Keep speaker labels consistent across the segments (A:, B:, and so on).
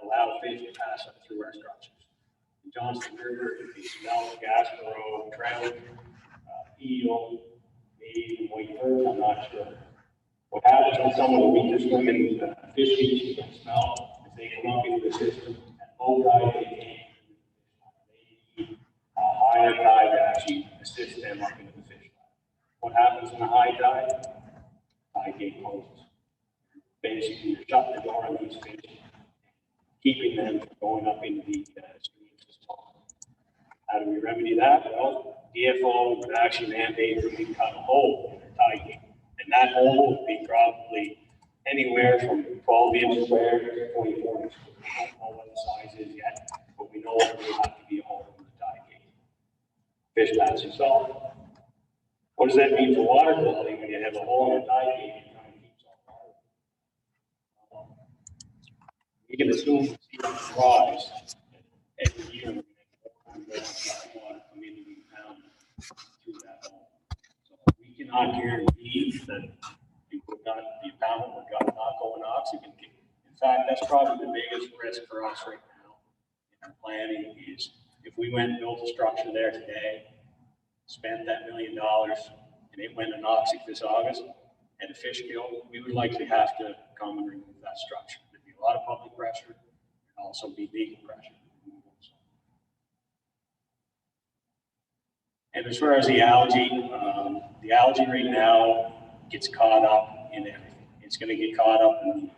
A: allow fish to pass up through our structures. The Johnston River could be smelt, gasparrow, trout, eel, maybe even white perch, I'm not sure. What happens when some of the weaker swimming fish species can smell, if they come up into the system, at low tide they can't. They need a higher tide to actually assist them up into the fish line. What happens in a high tide? Tide gate closes. Basically, you shut the door on these fish, keeping them from going up into the streams as well. How do we remedy that? Well, DFO would actually mandate that we cut a hole in the tide gate. And that hole would be probably anywhere from 12 inches square to 24 inches. We don't know what the size is yet, but we know there will have to be a hole in the tide gate. Fish pass itself. What does that mean for water quality when you have a hole in the tide gate? We can assume the sea level rise every year. Water come into the town through that hole. So we cannot guarantee that the impoundment would not go in oxygen. In fact, that's probably the biggest risk for us right now in our planning is if we went and built a structure there today, spent that $1 million, and it went in oxic this August, and a fish kill, we would likely have to come and remove that structure. There'd be a lot of public pressure, and also be legal pressure. And as far as the algae right now gets caught up in everything. It's going to get caught up in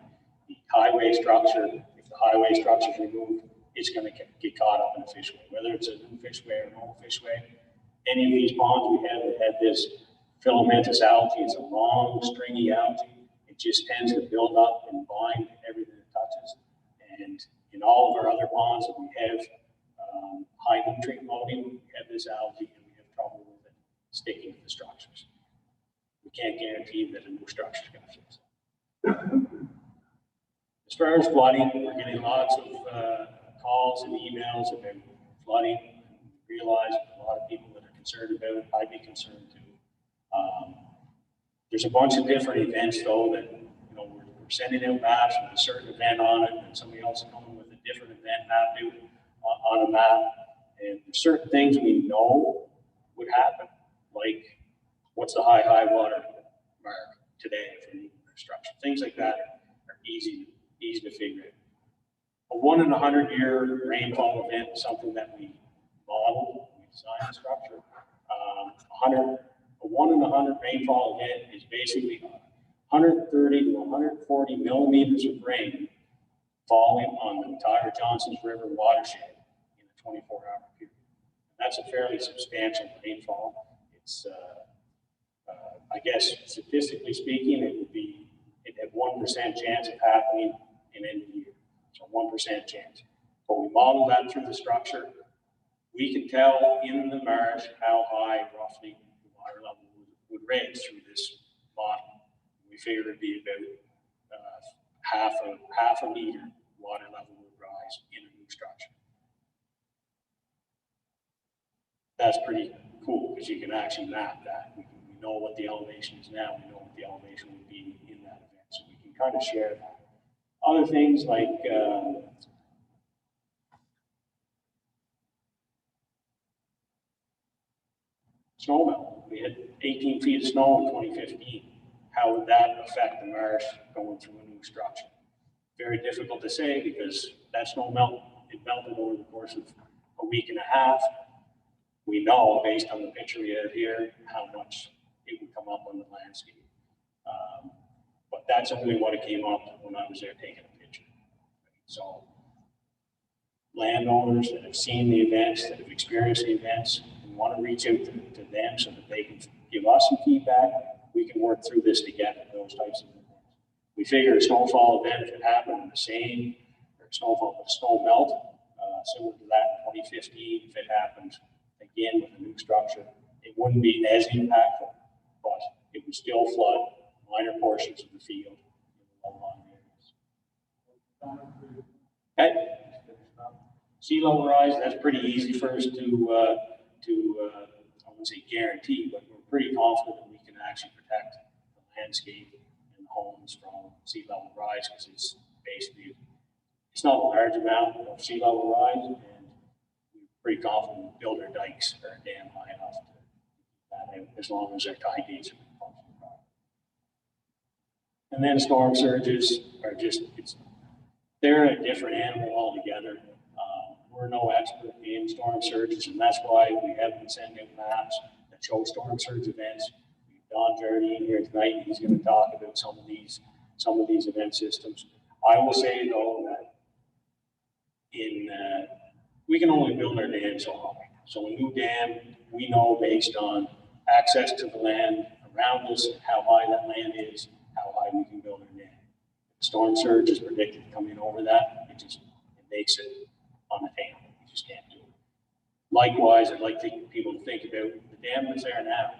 A: the highway structure. If the highway structure is removed, it's going to get caught up in the fishway, whether it's a new fishway or an old fishway. Any of these ponds we have that had this filamentous algae, it's a long, stringy algae. It just tends to build up and bind everything it touches. And in all of our other ponds that we have high nutrient loading, we have this algae and we have trouble with it sticking to the structures. We can't guarantee that a new structure is going to fix it. As far as flooding, we're getting lots of calls and emails about flooding. We realize a lot of people that are concerned about it. I'd be concerned too. There's a bunch of different events though that we're sending out maps with a certain event on it, and somebody else is coming with a different event map on a map. And there's certain things we know would happen, like what's the high water mark today for the structure. Things like that are easy to figure out. A 1 in 100 year rainfall event is something that we model, we design the structure. A 1 in 100 rainfall event is basically 130 to 140 millimeters of rain falling on the entire Johnston River watershed in a 24-hour period. And that's a fairly substantial rainfall. It's, I guess, statistically speaking, it had 1% chance of happening in any year. So 1% chance. But we model that through the structure. We can tell in the marsh how high roughly the water level would raise through this model. We figured it'd be about half a meter water level would rise in a new structure. That's pretty cool because you can actually map that. We know what the elevation is now. We know what the elevation would be in that event. So we can kind of share that. Other things like snowmelt. We had 18 feet of snow in 2015. How would that affect the marsh going through a new structure? Very difficult to say because that snow it melted over the course of a week and a half. We know based on the picture we have here how much it would come up on the landscape. But that's only what it came up when I was there taking a picture. So landowners that have seen the events, that have experienced the events, we want to reach out to them so that they can give us some feedback. We can work through this together, those types of events. We figure a snowfall event, if it happened in the same, or snow melt, similar to that in 2015, if it happened again with a new structure, it wouldn't be as impactful, but it would still flood minor portions of the field in the low-lying areas. Okay. Sea level rise, that's pretty easy for us to I wouldn't say guarantee, but we're pretty confident that we can actually protect the landscape and the homes from sea level rise because it's basically it's not a large amount of sea level rise, and we're pretty confident we build our dikes or our dam high enough to keep that out, as long as our tide gates are functioning properly. And then storm surges are just, they're a different animal altogether. We're no expert in storm surges, and that's why we have been sending out maps that show storm surge events. Don Jardine here tonight, and he's going to talk about some of these event systems. I will say though that we can only build our dam so high. So a new dam, we know based on access to the land around us, how high that land is, how high we can build our dam. If the storm surge is predicted to come in over that, it makes it unattainable. You just can't do it. Likewise, I'd like people to think about the dam that's there now.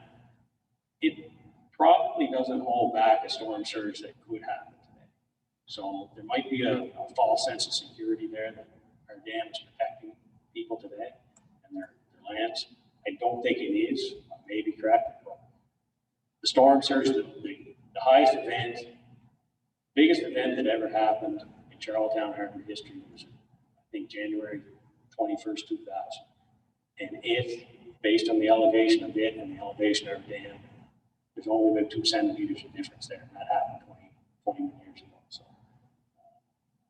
A: It probably doesn't hold back a storm surge that could happen today. So there might be a false sense of security there that our dam is protecting people today and their lands. I don't think it is. I may be correct, but the storm surge, the highest event, biggest event that ever happened in Charlottetown Harbor history was, I think, January 21st, 2000. And based on the elevation of it and the elevation of our dam, there's only about 2 centimeters of difference there, and that happened 21 years ago. So,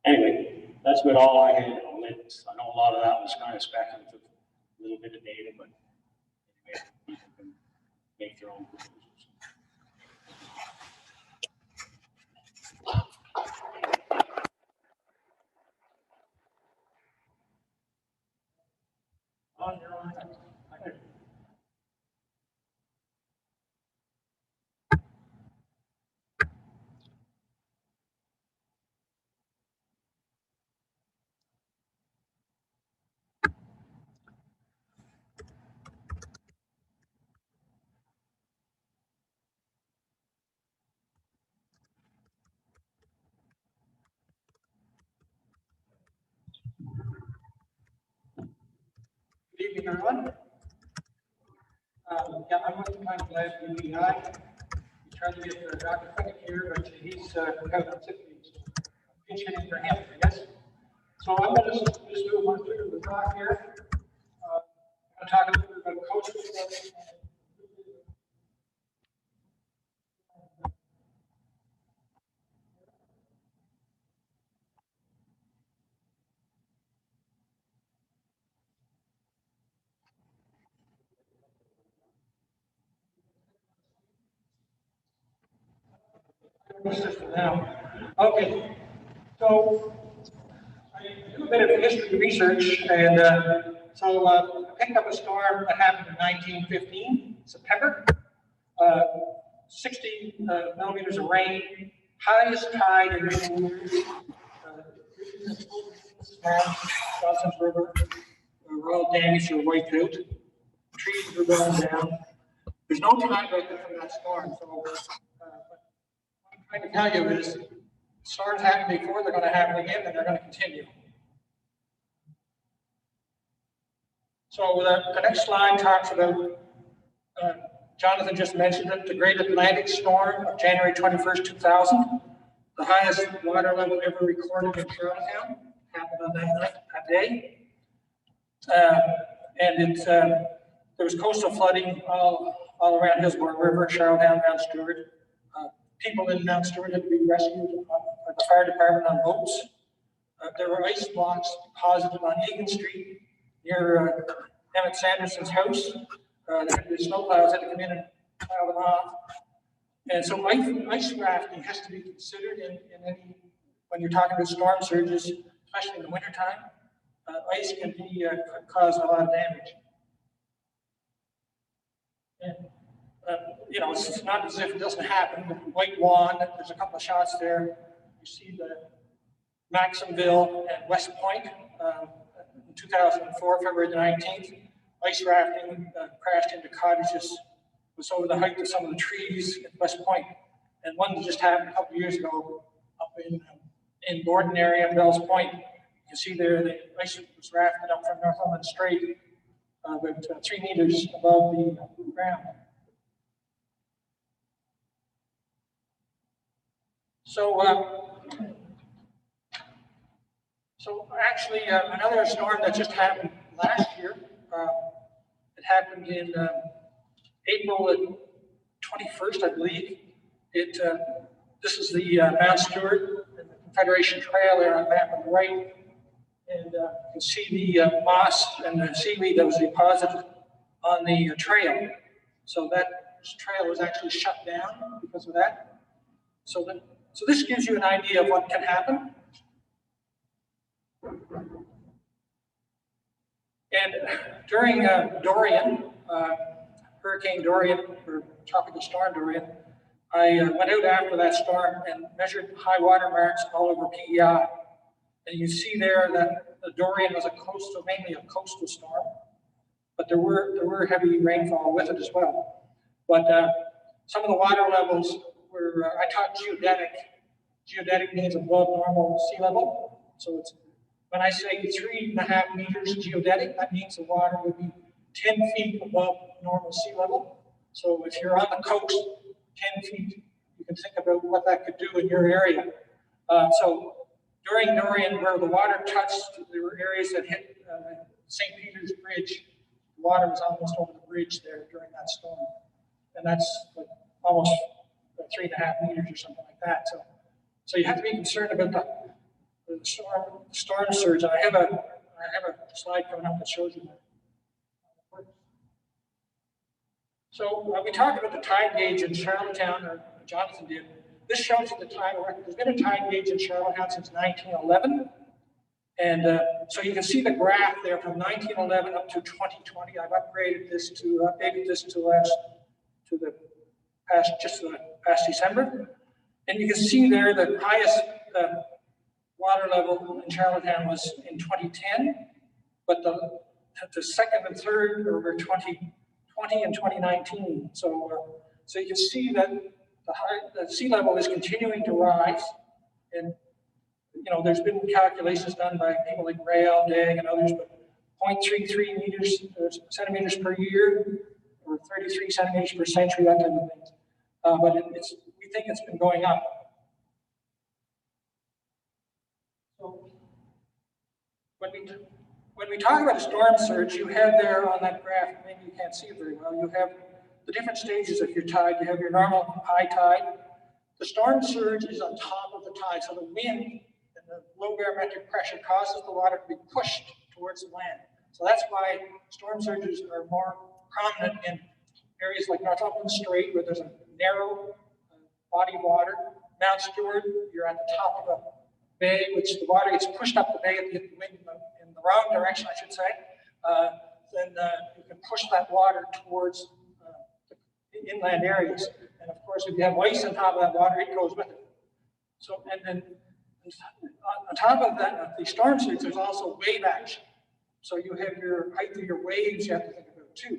A: anyway, that's about all I had on it. I know a lot of that was kind of speculative, a little bit of data, but anyway, people can make their own conclusions.
B: On your own. Good evening, everyone. Yeah, I'm with the Pine Flag UEI. We tried to get Dr. Fennick here, but he's kind of pinch hitting for him, I guess. So I'm going to just do a run through the talk here. I'm talking a little bit about coastal flooding. Now, okay, so I do a bit of history research, and so I picked up a storm that happened in 1915, September. 60 millimeters of rain, highest tide in many years. Johnston's River, royal damage were wiped out. Trees were going down. There's no time record from that storm, so what I'm trying to tell you is storms happened before, they're going to happen again, and they're going to continue. So the next slide talks about, Jonathan just mentioned it, the Great Atlantic Storm of January 21st, 2000. The highest water level ever recorded in Charlottetown happened on that day. And there was coastal flooding all around Hillsborough River, Charlottetown, Mount Stewart. People in Mount Stewart had to be rescued by the fire department on boats. There were ice blocks deposited on Egan Street near Emmett Sanderson's house. The snowplows had to come in and plow them off. And so ice rafting has to be considered in any, when you're talking about storm surges, especially in the wintertime. Ice can cause a lot of damage. And, you know, it's not as if it doesn't happen. The White Wand, there's a couple of shots there. You see the Maximville and West Point in 2004, February the 19th. Ice rafting crashed into cottages. It was over the height of some of the trees at West Point. And one that just happened a couple of years ago up in Gordon area, Bells Point. You can see there the ice was rafted up from Northumberland Strait, about 3 meters above the ground. So actually, another storm that just happened last year, it happened in April 21st, I believe. This is the Mount Stewart and the Confederation Trail there on the map on the right. And you can see the moss and the seaweed that was deposited on the trail. So that trail was actually shut down because of that. So this gives you an idea of what can happen. And during Dorian, Hurricane Dorian, or Tropical Storm Dorian, I went out after that storm and measured high water marks all over PEI. And you see there that the Dorian was mainly a coastal storm, but there were heavy rainfall with it as well. But some of the water levels were, I taught geodetic. Geodetic means above normal sea level. So it's, when I say 3.5 meters geodetic, that means the water would be 10 feet above normal sea level. So if you're on the coast, 10 feet, you can think about what that could do in your area. So during Dorian, where the water touched, there were areas that hit St. Peter's Bridge. The water was almost over the bridge there during that storm. And that's like almost 3.5 meters or something like that. So you have to be concerned about the storm surge. And I have a slide coming up that shows you that. So we talked about the tide gauge in Charlottetown, or Jonathan did. This shows you the tide record. There's been a tide gauge in Charlottetown since 1911. And so you can see the graph there from 1911 up to 2020. I've updated this to the past December. And you can see there the highest water level in Charlottetown was in 2010, but the second and third were 2020 and 2019. So you can see that the sea level is continuing to rise, and there's been calculations done by people like Rail, Dag, and others, but 0.33 centimeters per year, or 33 centimeters per century, that type of thing. But we think it's been going up. So when we talk about a storm surge, you have there on that graph, maybe you can't see it very well, you have the different stages of your tide. You have your normal high tide. The storm surge is on top of the tide, so the wind and the low barometric pressure causes the water to be pushed towards the land. So that's why storm surges are more prominent in areas like Northumberland Strait, where there's a narrow body of water. Mount Stewart, you're at the top of a bay, which the water gets pushed up the bay at the wind in the wrong direction, I should say. Then you can push that water towards the inland areas. And of course, if you have ice on top of that water, it goes with it. So, and then on top of that, the storm surge, there's also wave action. So you have your height of your waves you have to think about too,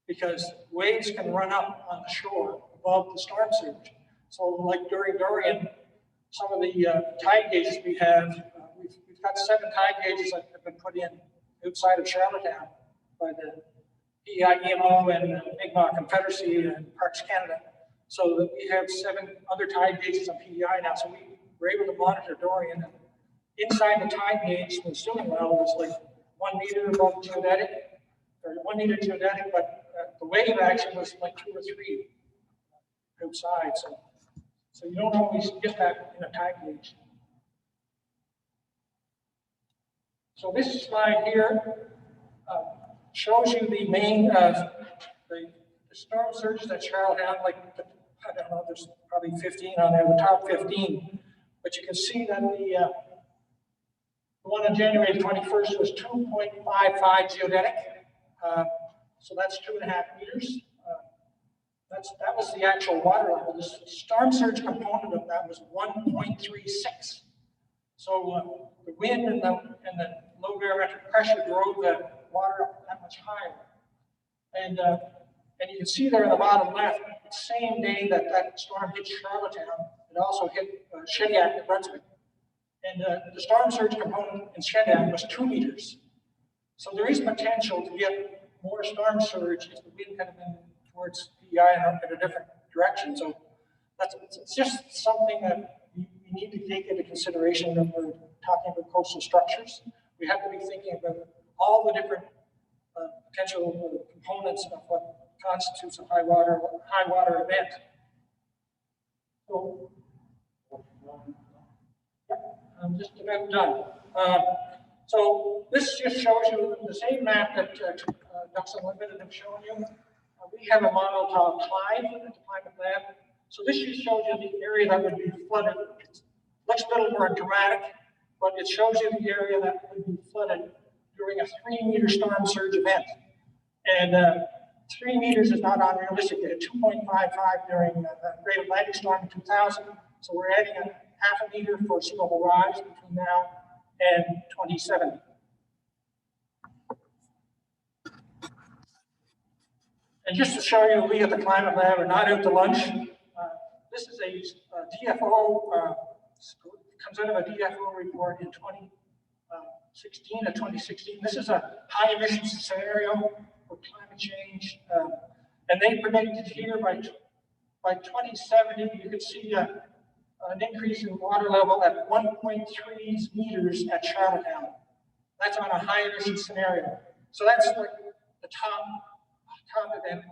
B: because waves can run up on the shore above the storm surge. So like during Dorian, some of the tide gauges we have, we've got 7 tide gauges that have been put in outside of Charlottetown by the PEI EMO and Mi'kmaq Confederacy and Parks Canada. So that we have 7 other tide gauges on PEI now. So we're able to monitor Dorian. And inside the tide gauge, the ceiling level is like 1 meter above geodetic, or 1 meter geodetic, but the wave action was like 2 or 3 outside. So you don't always get that in a tide gauge. So this slide here shows you the main the storm surges at Charlottetown. Like I don't know, there's probably 15 on there, the top 15. But you can see that the one on January 21st was 2.55 geodetic. So that's 2.5 meters. That was the actual water level. The storm surge component of that was 1.36. So the wind and the low barometric pressure drove the water up that much higher. And you can see there in the bottom left, the same day that storm hit Charlottetown, it also hit Shediac, New Brunswick. And the storm surge component in Shediac was 2 meters. So there is potential to get more storm surge if the wind kind of been towards PEI and in a different direction. So it's just something that you need to take into consideration when we're talking about coastal structures. We have to be thinking about all the different potential components of what constitutes a high water event. So, I'm just about done. So this just shows you the same map that Johnston Limited have shown you. We have a model called Clyde at the Climate Lab. So this just shows you the area that would be flooded. It looks a little more dramatic, but it shows you the area that would be flooded during a 3-meter storm surge event. And 3 meters is not unrealistic. They had 2.55 during the Great Atlantic Storm in 2000. So we're adding a half a meter for sea level rise between now and 2070. And just to show you, we at the Climate Lab are not out to lunch. This is a DFO, comes out of a DFO report in 2016 or 2016. This is a high emissions scenario for climate change. And they predicted here by 2070, you could see an increase in water level at 1.3 meters at Charlottetown. That's on a high emission scenario. So that's like the top event.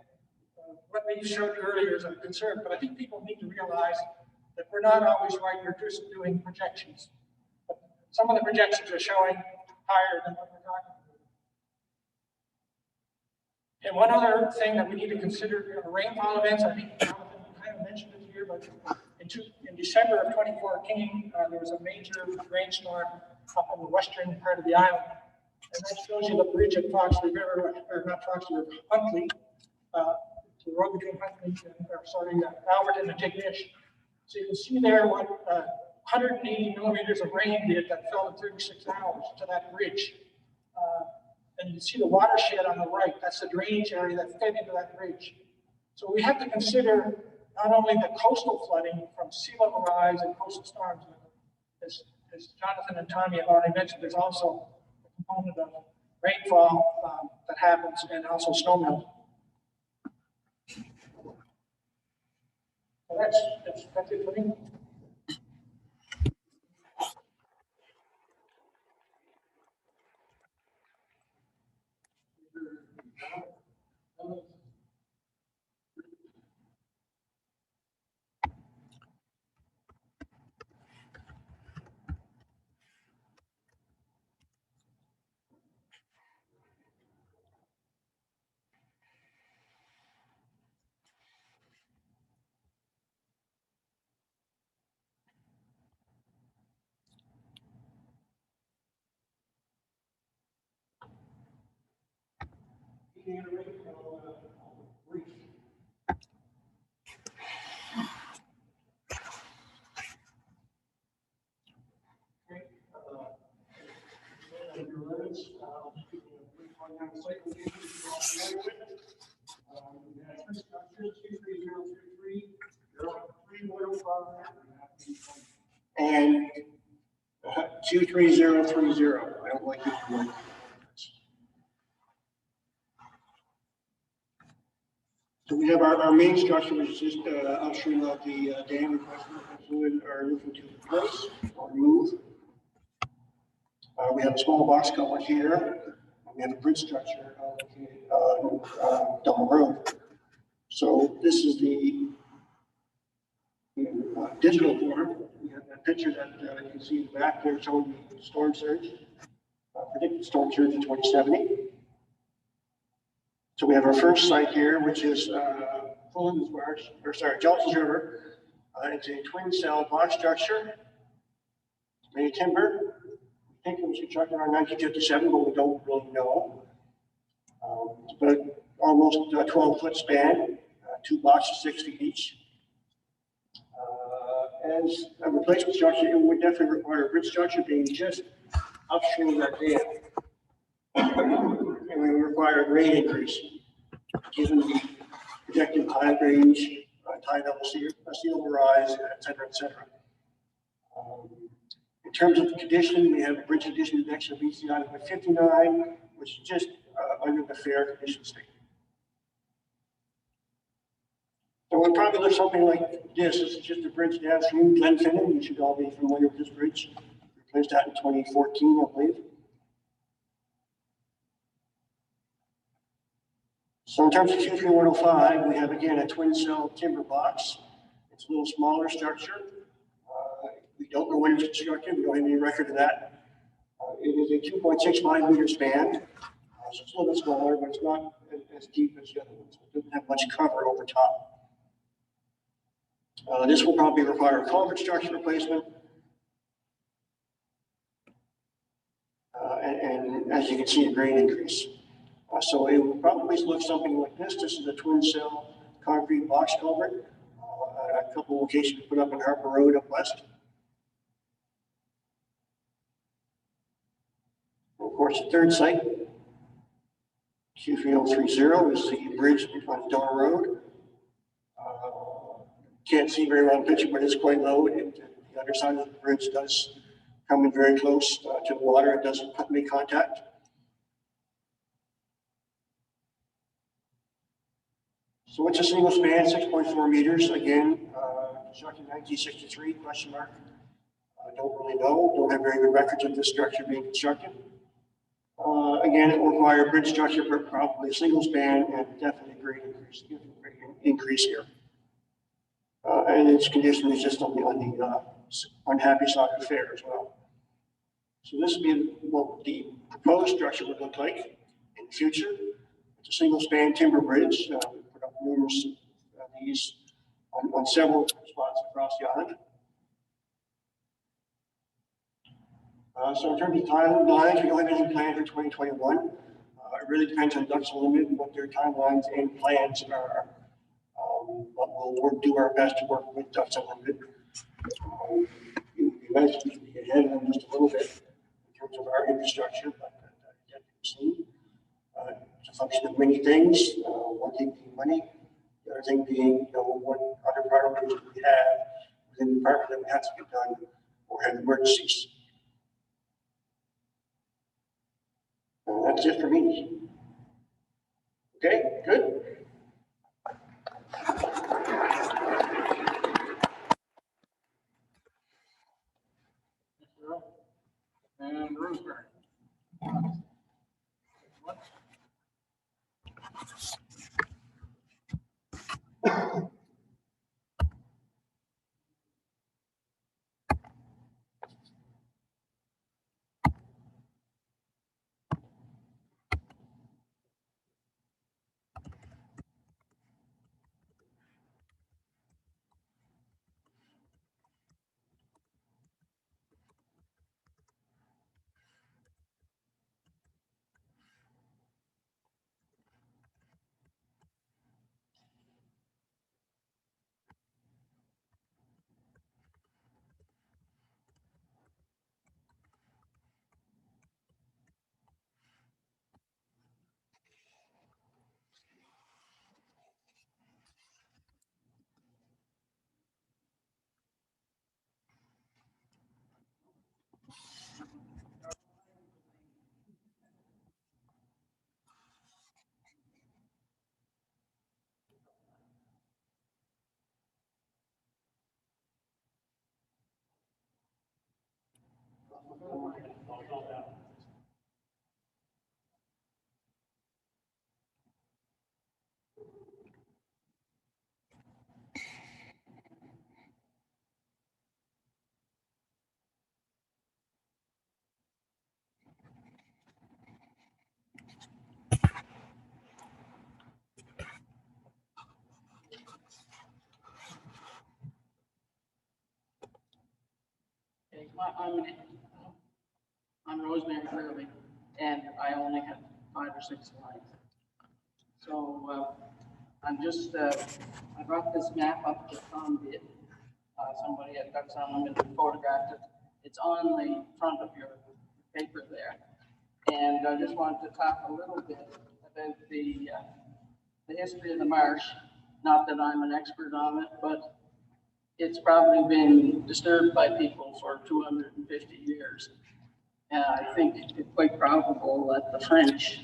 B: What we showed earlier is a concern, but I think people need to realize that we're not always right. We're just doing projections. But some of the projections are showing higher than what we're talking about. And one other thing that we need to consider are rainfall events. I think Jonathan kind of mentioned it here, but in December of 2014, there was a major rainstorm up in the western part of the island. And that shows you the bridge at Foxley River, or not Foxley River, Huntley, the road between Huntley and, Alberton and Tignish. So you can see there what 180 millimeters of rain did that fell in 36 hours to that bridge. And you can see the watershed on the right. That's the drainage area that fed into that bridge. So we have to consider not only the coastal flooding from sea level rise and coastal storms, as Jonathan and Tommy have already mentioned, there's also a component of rainfall that happens and also snowmelt. So that's it for me.
C: And 23030. I don't like it. So we have our main structure, which is just upstream of the dam requesting fluid are looking to replace or remove. We have a small box culvert here. We have a bridge structure located down the road. So this is the digital form. We have a picture that you can see in the back there showing the storm surge, predicted storm surge in 2070. So we have our first site here, which is Fulham's Marsh, or sorry, Johnston's River. It's a twin cell box structure, made of timber. I think it was constructed around 1957, but we don't really know. But almost 12-foot span, 2 boxes, 6 feet each. As a replacement structure, it would definitely require a bridge structure being just upstream of that dam. And we require a grade increase, given the projected tide range, tide level, sea level rise, et cetera, et cetera. In terms of the condition, we have a bridge condition index of BCI number 59, which is just under the fair condition state. So we'll probably look something like this. This is just a bridge downstream, Glenfinnan. You should all be familiar with this bridge. Replaced that in 2014, I believe. So in terms of Q3105, we have again a twin cell timber box. It's a little smaller structure. We don't go into construction. We don't have any record of that. It is a 2.65 meter span. So it's a little bit smaller, but it's not as deep as the other ones. It doesn't have much cover over top. This will probably require a culvert structure replacement. And as you can see, a grade increase. So it will probably look something like this. This is a twin cell concrete box culvert. A couple locations put up on Harper Road up west. Of course, the third site, Q3030, is the bridge on Donner Road. Can't see very well in the picture, but it's quite low. The underside of the bridge does come in very close to the water. It doesn't make contact. So it's a single span, 6.4 meters. Again, constructed 1963, question mark. I don't really know. Don't have very good records of this structure being constructed. Again, it will require a bridge structure, but probably a single span and definitely a grade increase here. And its condition is just on the unhappy side of the fair as well. So this would be what the proposed structure would look like in the future. It's a single span timber bridge. We put up numerous of these on several spots across the island. So in terms of timelines, we don't have anything planned for 2021. It really depends on Ducks Unlimited and what their timelines and plans are. But we'll do our best to work with Ducks Unlimited. It would be nice to be ahead of them just a little bit in terms of our infrastructure, but yet to be seen. It's a function of many things. One thing being money, the other thing being, what other priorities we have within the department that we have to get done or have emergencies. That's it for me. Okay, good.
B: And Roseberry.
D: I'm Rosemary Curley, and I only have 5 or 6 slides. So I'm just, I brought this map up to Tom did. Somebody at Ducks Unlimited photographed it. It's on the front of your paper there. And I just wanted to talk a little bit about the history of the marsh. Not that I'm an expert on it, but it's probably been disturbed by people for 250 years. And I think it's quite probable that the French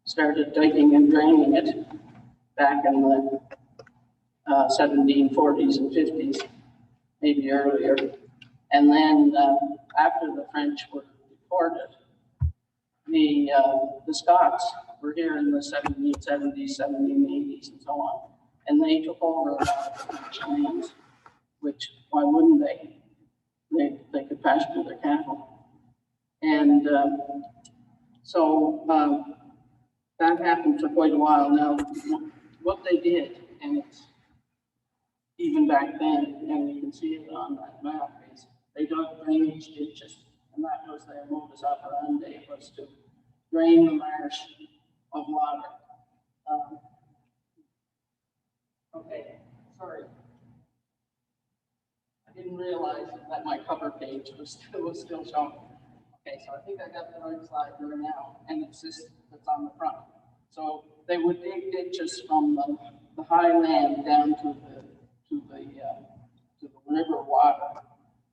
D: started digging and draining it back in the 1740s and 50s, maybe earlier. And then after the French were deported, the Scots were here in the 1770s, 1780s, and so on, and they took over a lot of the French lands, which, why wouldn't they? They could pasture their cattle. And so that happened for quite a while. Now, what they did, and it's even back then, and you can see it on that map, is they dug drainage ditches, and that was their modus operandi, was to drain the marsh of water. Okay, sorry. I didn't realize that my cover page was still showing. Okay, so I think I got the right slide there now, and it's this that's on the front. So they would dig ditches from the high land down to the river water,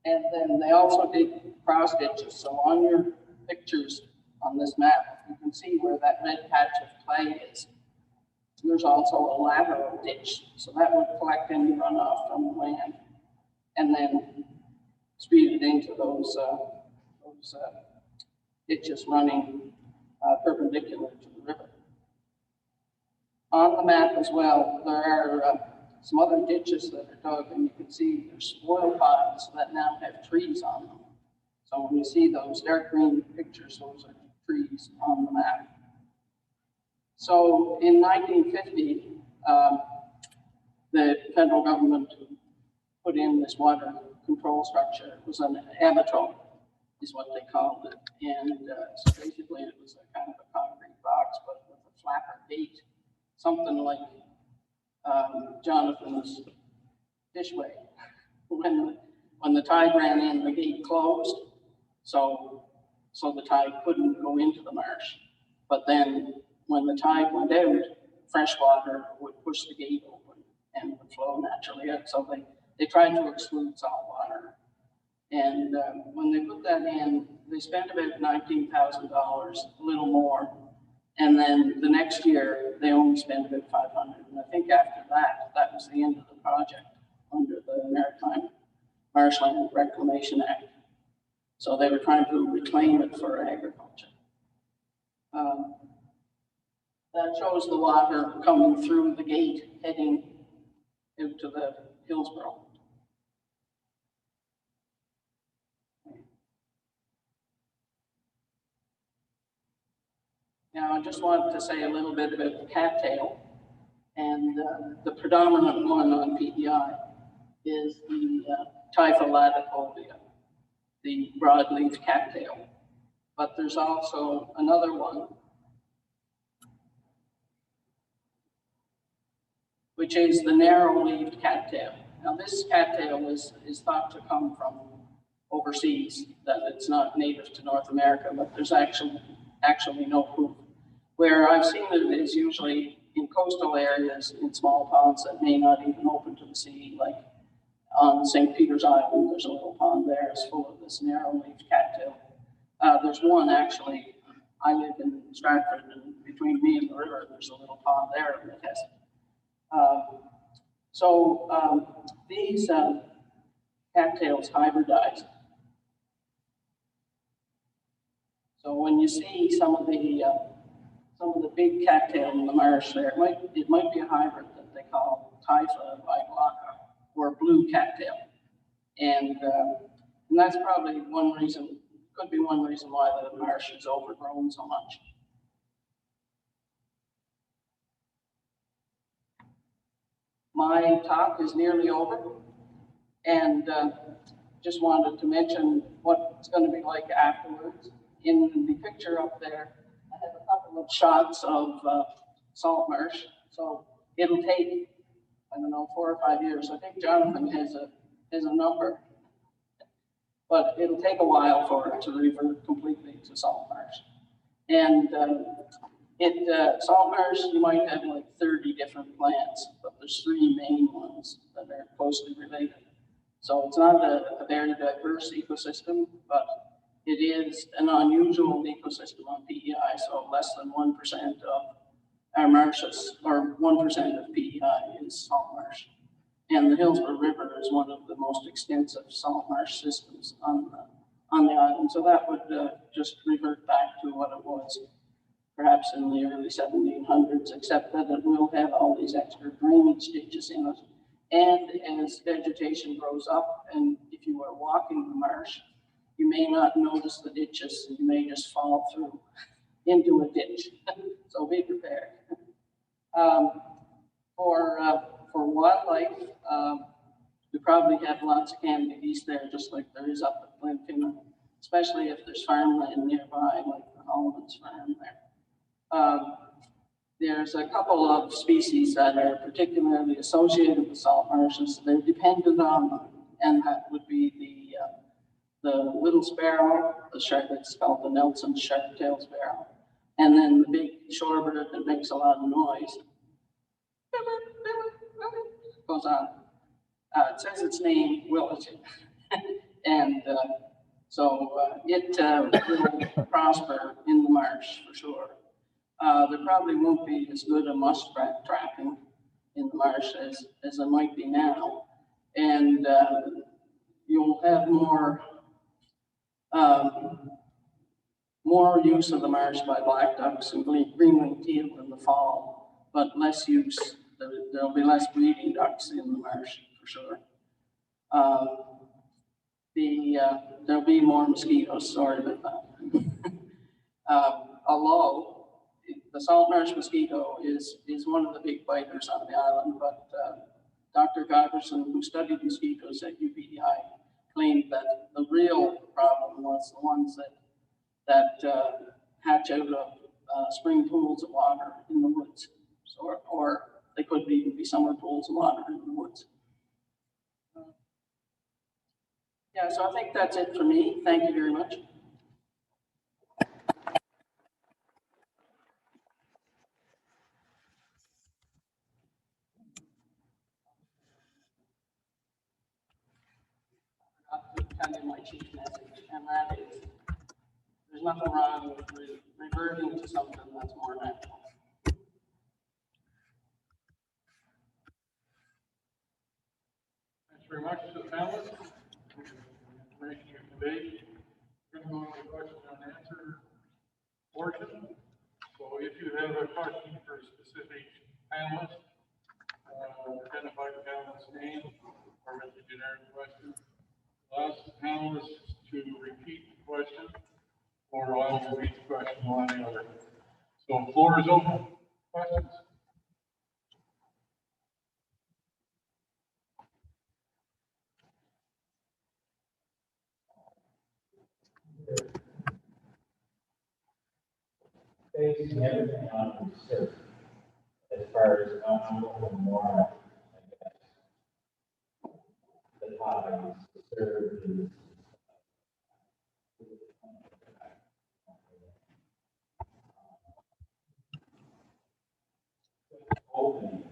D: and then they also did cross ditches. So on your pictures on this map, you can see where that red patch of clay is. There's also a lateral ditch, so that would collect any runoff from the land, and then speed it into those ditches running perpendicular to the river. On the map as well, there are some other ditches that are dug, and you can see there's spoil piles that now have trees on them. So when you see those dark green pictures, those are trees on the map. So in 1950, the federal government put in this water control structure. It was an abattoir, is what they called it. And so basically it was a kind of a concrete box, but with a flapper gate, something like Jonathan's fishway. When the tide ran in, the gate closed, so the tide couldn't go into the marsh. But then when the tide went out, fresh water would push the gate open and would flow naturally out. So they tried to exclude salt water. And when they put that in, they spent about $19,000, a little more. And then the next year, they only spent about $500. And I think after that, that was the end of the project under the Maritime Marshland Reclamation Act. So they were trying to reclaim it for agriculture. That shows the water coming through the gate, heading out to the Hillsborough. Now, I just wanted to say a little bit about the cattail, and the predominant one on PEI is the Typha latifolia, the broadleaf cattail. But there's also another one, which is the narrow-leaved cattail. Now, this cattail is thought to come from overseas, that it's not native to North America, but there's actually no proof. Where I've seen it is usually in coastal areas, in small ponds that may not even open to the sea, like on St. Peter's Island, there's a little pond there, it's full of this narrow-leaved cattail. There's one actually, I live in Stratford, and between me and the river, there's a little pond there in the test. These cattails hybridize. So when you see some of the big cattail in the marsh there, it might be a hybrid that they call Typha biglocca, or blue cattail. And that's probably one reason, could be one reason why the marsh is overgrown so much. My talk is nearly over, and just wanted to mention what it's going to be like afterwards. In the picture up there, I have a couple of shots of salt marsh. So it'll take, I don't know, 4 or 5 years. I think Jonathan has a number, but it'll take a while for it to revert completely to salt marsh. And salt marsh, you might have like 30 different plants, but there's 3 main ones that are closely related. So it's not a very diverse ecosystem, but it is an unusual ecosystem on PEI, so less than 1% of our marshes, or 1% of PEI is salt marsh. And the Hillsborough River is one of the most extensive salt marsh systems on on the island. So that would just revert back to what it was perhaps in the early 1700s, except that it will have all these extra drainage ditches in it. And as vegetation grows up, and if you are walking the marsh, you may not notice the ditches, and you may just fall through into a ditch. So be prepared. For wildlife, we probably have lots of canopy geese there, just like there is up at Glenfinnan, especially if there's farmland nearby, like the Holman's farm there. There's a couple of species that are particularly associated with salt marshes. They're dependent on them, and that would be the little sparrow, the shark, it's called the Nelson sharp-tailed sparrow, and then the big shorebird that makes a lot of noise. Goes on. It says its name, Willis, and so it will prosper in the marsh for sure. There probably won't be as good a muskrat trapping in the marsh as there might be now, and you'll have more use of the marsh by black ducks and green-winged teal in the fall, but less use. There'll be less breeding ducks in the marsh for sure. There'll be more mosquitoes. Sorry about that. Although the salt marsh mosquito is one of the big biters on the island, but Dr. Gotterson, who studied mosquitoes at UBI, claimed that the real problem was the ones that hatch out of spring pools of water in the woods, or they could even be summer pools of water in the woods. Yeah, so I think that's it for me. Thank you very much. To tell you my chief message, and that is there's nothing wrong with reverting to something that's more natural.
E: Thanks very much to the panelists for the information you conveyed. We're going to go into the question and answer portion. So if you have a question for a specific panelist, identify the panelist's name or with the generic question. Ask the panelists to repeat the question, or I will repeat the question on the other. So the floor is open. Questions?
F: Basing everything on research, as far as I'm looking more, I guess, the topics, the services. Opening.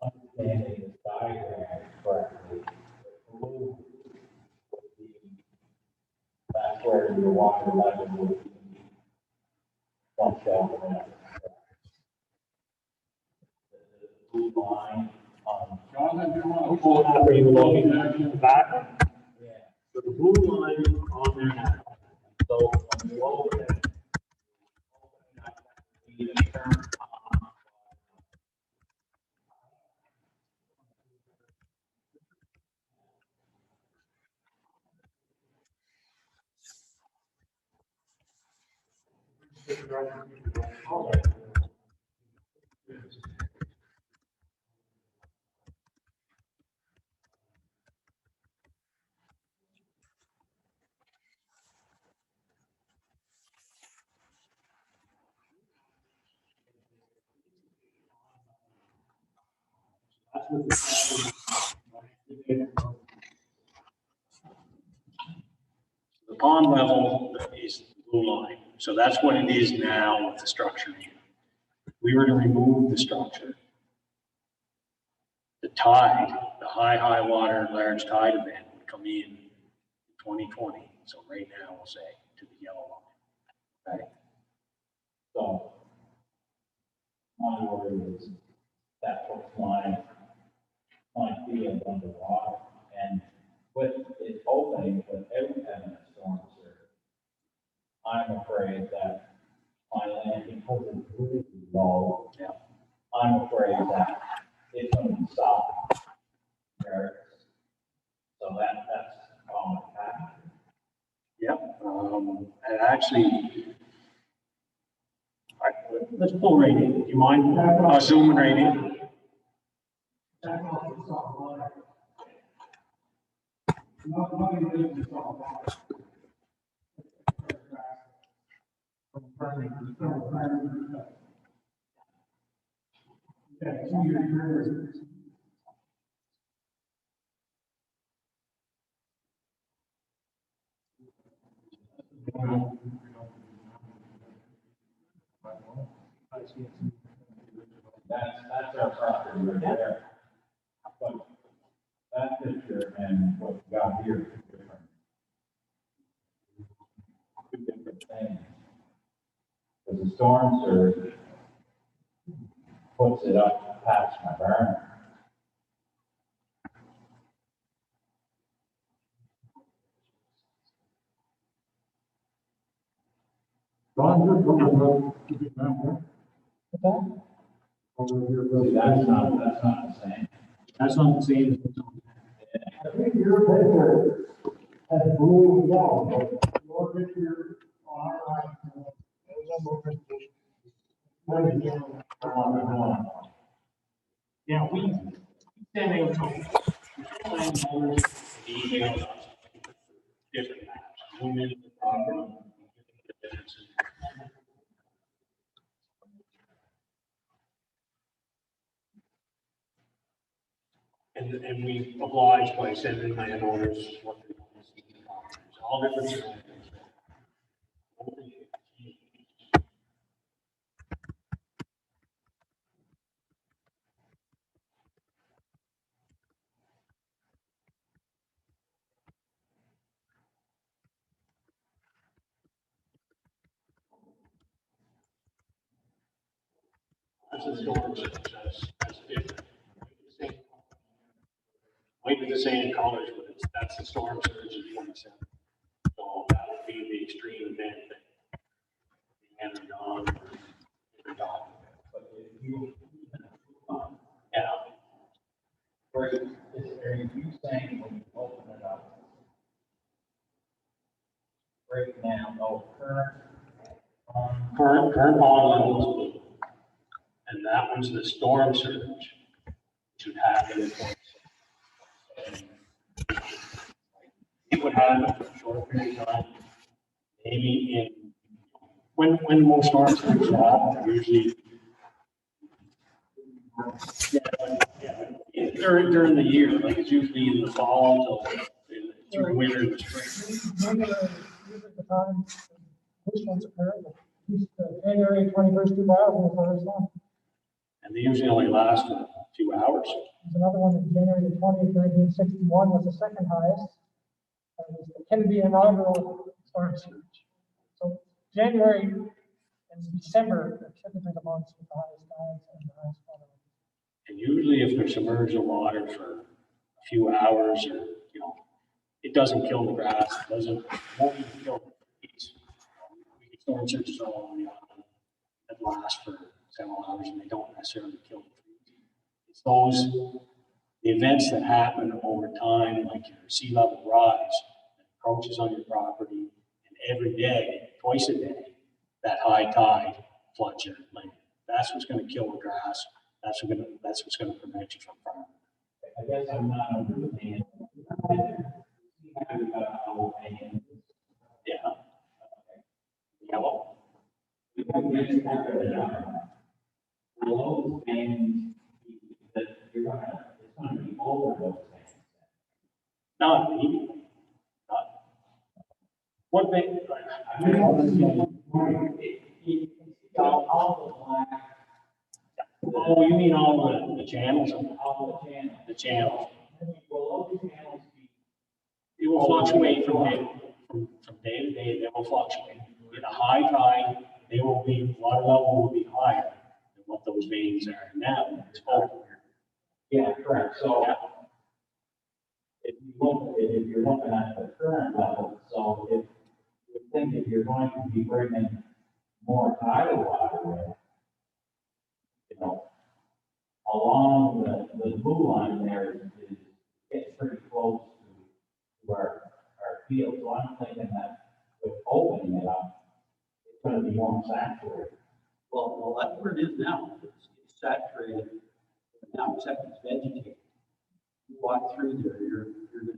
F: Understanding this diagram correctly, the blue would be, that's where your water level would be one shelf and another. The blue line on.
E: Jonathan, do you want
A: Are you looking at the back?
F: Yeah.
A: So the blue line on there now. So when you open it, you turn on. The pond level is the blue line. So that's what it is now with the structure here. If we were to remove the structure, the tide, the high water, large tide event would come in 2020. So right now we'll say to the yellow line. Okay. So
F: my worry is that puts my field underwater. And with it opening, with every having a storm surge, I'm afraid that my land, because it's really low, I'm afraid that it's going to be stopped there. So that's all happening.
A: Yep, and actually, let's pull right in. Do you mind zooming right in?
F: That's our property right there. But that picture and what we got here is different. Two different things. Because the storm surge puts it up past my barn. See, that's not the same.
A: That's not the same.
C: I think your picture has blue wall, but your picture on our line, there's a more presentation.
A: Yeah, we send out landowners emails us different maps, zoom into the property. And we oblige by sending landowners what they want to see in the properties, all different scenarios. That's a storm surge, that's different. Might be the same colors, but that's the storm surge in 27. So that would be the extreme event that the entered on or dog.
F: But if you,
A: Yeah,
F: are you saying when you open it up, right now, no current
A: current pond levels, and that one's the storm surge, which would happen in 26. It would happen for a short period of time, maybe when most storm surges happen, usually. Yeah, during the year, like it's usually in the fall till through the winter and the spring.
B: Usually the time this one's occurred, January 21st, 2000 is the first one.
A: And they usually only last for a few hours.
B: There's another one in January the 20th, 1961 was the second highest. That was the Kennedy inaugural storm surge. So January and December are typically the months with the highest tides and the highest water.
A: And usually if they're submerged in water for a few hours or, it doesn't kill the grass, won't even kill the trees. We get storm surges all on the island that last for several hours and they don't necessarily kill the trees. It's the events that happen over time, like your sea level rise, that approaches on your property, and every day, twice a day, that high tide floods your land. That's what's going to kill the grass. That's what's going to prevent you from farming.
F: I guess I'm not understanding. How you got all hands?
A: Yeah. Yellow.
F: Will those hands that you're gonna, it's gonna be over those hands?
A: Not immediately. Not. One thing,
F: I mean, all the black.
A: oh, you mean all the channels?
F: All the channels.
A: The channels.
F: Will those channels be?
A: It will fluctuate from day to day. They will fluctuate. In a high tide, water level will be higher than what the those mains are now. It's full.
F: Yeah, correct. So if you look, if you're looking at the current level, so if you think if you're going to be bringing more tidal water in, you know, along the blue line there is gets pretty close to our field. So I'm thinking that with opening it up, it's going to be more saturated.
G: Well, that's where it is now. It's saturated. Now, except it's vegetated. You walk through there, you're going to.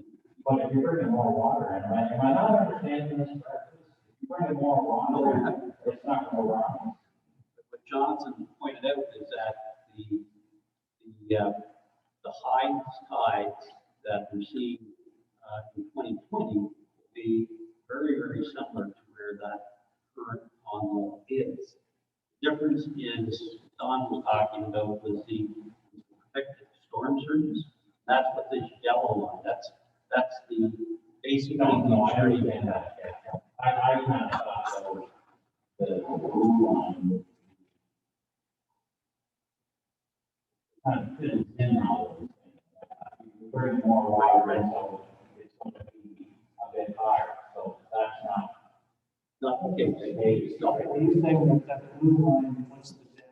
F: But if you're bringing more water in, am I not understanding this correctly? If you bring more water in, it's not going to run.
G: What Johnson pointed out is that the high tides that we're seeing in 2020 will be very, very similar to where that current pond is. The difference is, Don was talking about was the protected storm surges. That's what this yellow line, that's the basically
F: No, I
G: the
F: understand that. Yeah. I kind of thought that was the blue line. Kind of fits in all of these things. You bring more water in, so it's going to be a bit higher. So that's not
G: okay.
F: So
H: Are you saying that blue line, once the dam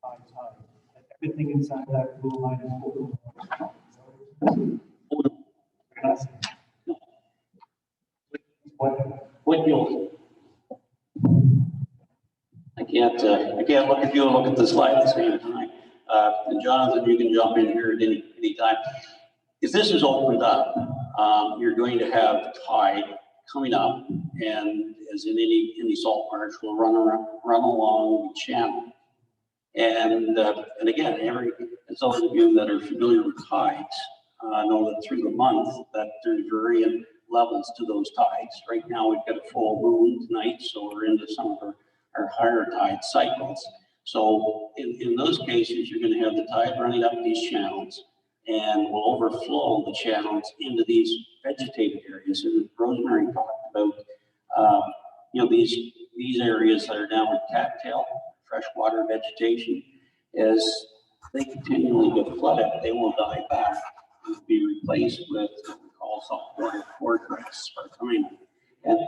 H: high tide, that everything inside that blue line is full?
G: What you'll, I can't look at you and look at the slide at the same time. And Jonathan, you can jump in here at any time. If this is opened up, you're going to have tide coming up, and as in any salt marsh, will run along the channel. And again, as those of you that are familiar with tides know that through the month that there's varying levels to those tides. Right now we've got a full moon tonight, so we're into some of our higher tide cycles. So in those cases, you're going to have the tide running up these channels and will overflow the channels into these vegetated areas. And Rosemary talked about, these areas that are now with cattail, freshwater vegetation. As they continually get flooded, they will die back and be replaced with what we call saltwater cordgrass or thyme. And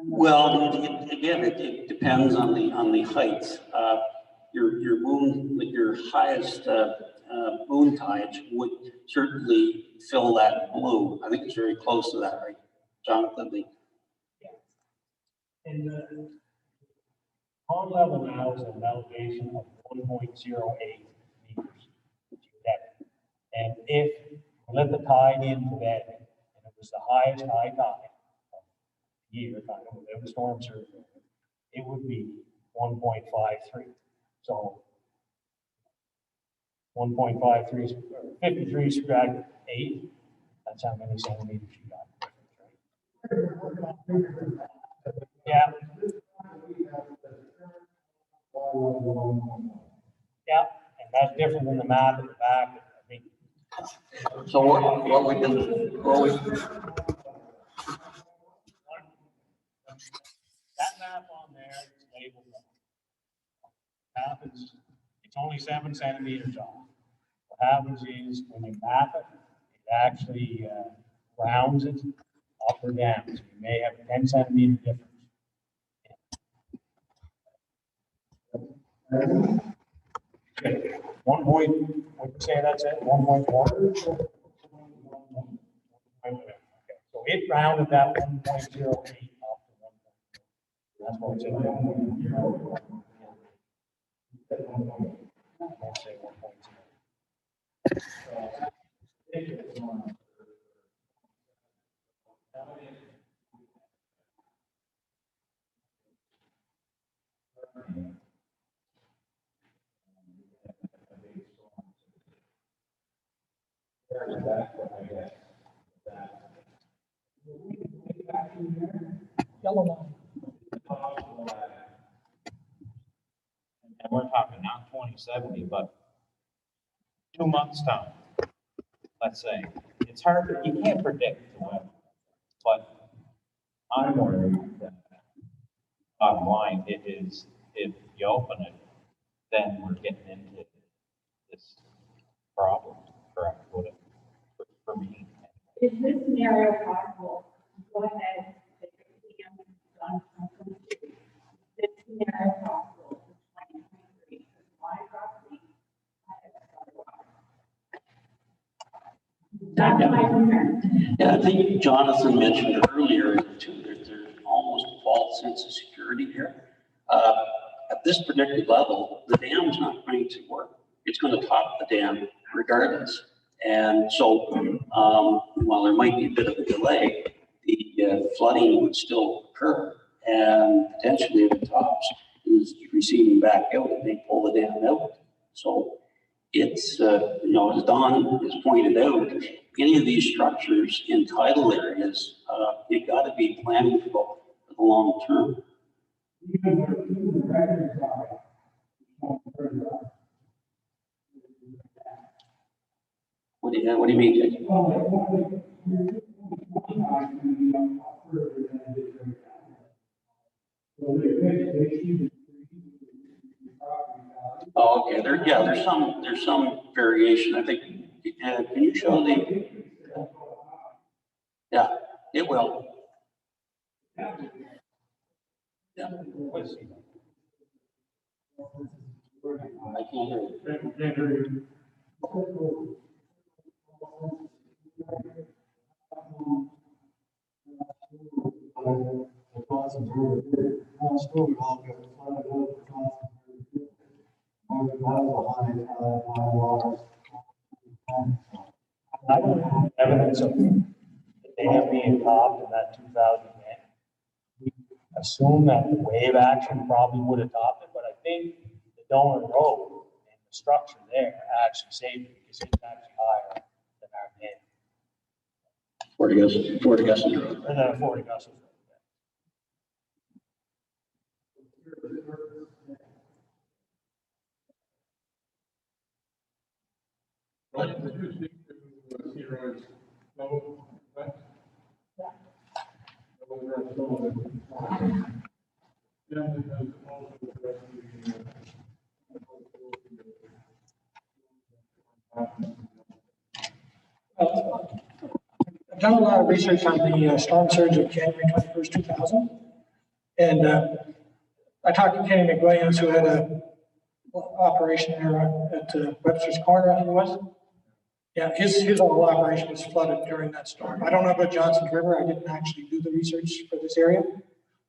G: well, it depends on the heights. Your highest moon tides would certainly fill that blue. I think it's very close to that, right, Jonathan?
H: And the pond level now is an elevation of 1.08 meters to depth. And if we let the tide in today, and it was the highest high tide of the year, kind of without the storm surge, it would be 1.53. So 1.53 is 53 subtract 8. That's how many centimeters you got. Right? Yeah. Yeah, and that's different than the map at the back. I think.
G: So what we can,
H: That map on there is labeled. Happens, it's only 7 centimeters off. What happens is when you map it, it actually rounds it up or down. So you may have a 10 centimeter difference. Okay. 1 point, what you say that's it? 1.4? Okay. So it rounded that 1.08 off to 1. That's what it's in. I'll say 1.0. Yellow line.
F: And we're talking not 2070, but 2 months time, let's say. It's hard, you can't predict the weather, but I'm worried that
H: bottom line, if you open it, then we're getting into this problem, correct, for me.
I: Is this scenario possible? Go ahead, take a PM on something. This scenario possible for 2023 is my property. That's my concern.
G: Yeah, I think Jonathan mentioned earlier too, there's almost a false sense of security here. At this predicted level, the dam's not going to work. It's going to top the dam regardless. And so, while there might be a bit of a delay, the flooding would still occur. And potentially if it tops, is receiving back out, it may pull the dam out. So it's, as Don has pointed out, any of these structures in tidal areas, you've got to be planning for the long term. What do you mean, Jake? Oh, okay. There's some variation. I think. Can you show the? Yeah, it will. Yeah. I can't hear you.
H: I don't have evidence of the dam being topped in that 2010. We assume that the wave action probably would have topped it, but I think the Donor Road and the structure there actually saved it because it's actually higher than our dam.
G: 40 Augustus Road.
H: And then 40 Augustus Road.
E: Right, did you speak to Leroy's level?
B: I've done a lot of research on the storm surge of January 21st, 2000. And I talked to Kenny McWilliams, who had a operation there at Webster's Corner, I think it was. Yeah, his whole operation was flooded during that storm. I don't know about Johnston River. I didn't actually do the research for this area.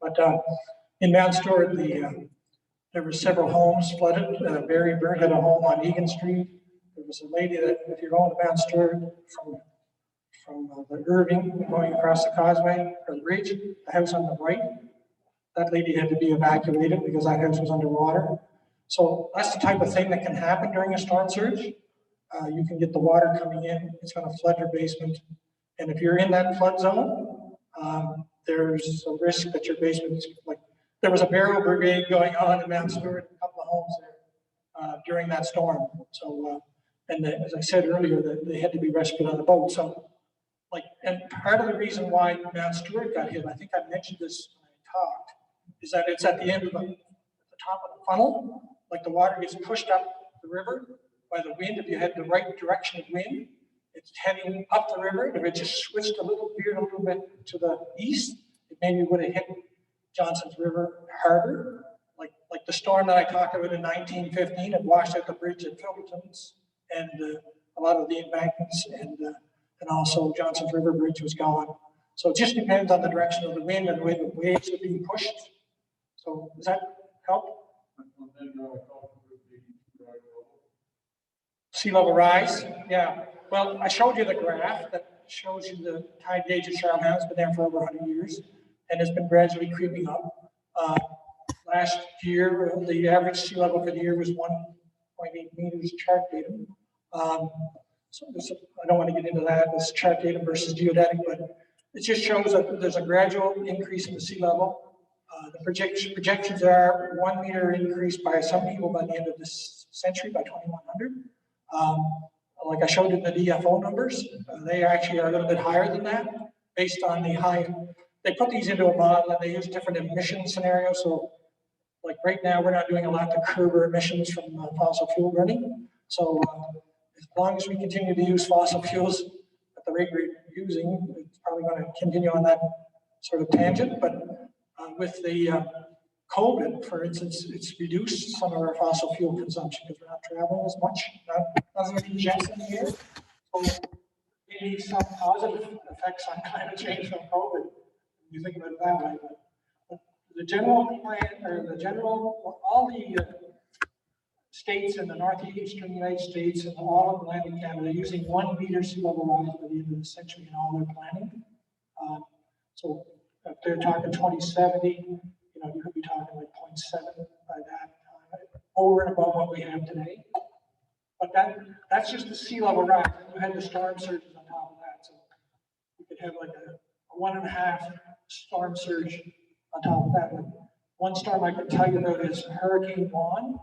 B: But in Mount Stewart, there were several homes flooded. Barry Byrne had a home on Egan Street. There was a lady that, if you're going to Mount Stewart from the Irving, going across the causeway or the bridge, the house on the right, that lady had to be evacuated because that house was underwater. So that's the type of thing that can happen during a storm surge. You can get the water coming in, it's going to flood your basement. And if you're in that flood zone, there's a risk that your basement is like, there was a barrel brigade going on in Mount Stewart, a couple of homes there during that storm. So, as I said earlier, that they had to be rescued on the boat. So, and part of the reason why Mount Stewart got hit, I think I mentioned this when I talked, is that it's at the end of at the top of the funnel, like the water gets pushed up the river by the wind. If you had the right direction of wind, it's heading up the river. If it just switched veered a little bit to the east, it maybe would have hit Johnson's River harder. Like the storm that I talked about in 1915, it washed out the bridge at Filberton's and a lot of the embankments, and also Johnson's River Bridge was gone. So it just depends on the direction of the wind and the way the waves are being pushed. So does that help? Sea level rise, yeah. Well, I showed you the graph that shows you the tide gauge at Charlestown. It's been there for over 100 years and has been gradually creeping up. Last year, the average sea level for the year was 1.8 meters chart datum. So I don't want to get into that, this chart datum versus geodetic, but it just shows that there's a gradual increase in the sea level. The projections are 1 meter increase by some people by the end of this century, by 2100. Like I showed in the DFO numbers, they actually are a little bit higher than that based on the high, they put these into a model and they use different emission scenarios. So like right now, we're not doing a lot to curb our emissions from fossil fuel burning. So as long as we continue to use fossil fuels at the rate we're using, it's probably going to continue on that sort of tangent. But with the COVID, for instance, it's reduced some of our fossil fuel consumption because we're not traveling as much, not as many jets in the air. So maybe some positive effects on climate change from COVID, when you think about it that way. But the general plan, or the general, all the states in the northeastern United States and all of Atlantic Canada using 1 meter sea level rise by the end of the century in all their planning. So if they're talking 2070, you know, you could be talking like 0.7 by that time, over and above what we have today. But that's just the sea level rise. You had the storm surges on top of that. So you could have like a 1.5 storm surge on top of that. Like one storm I could tell you about is Hurricane Juan.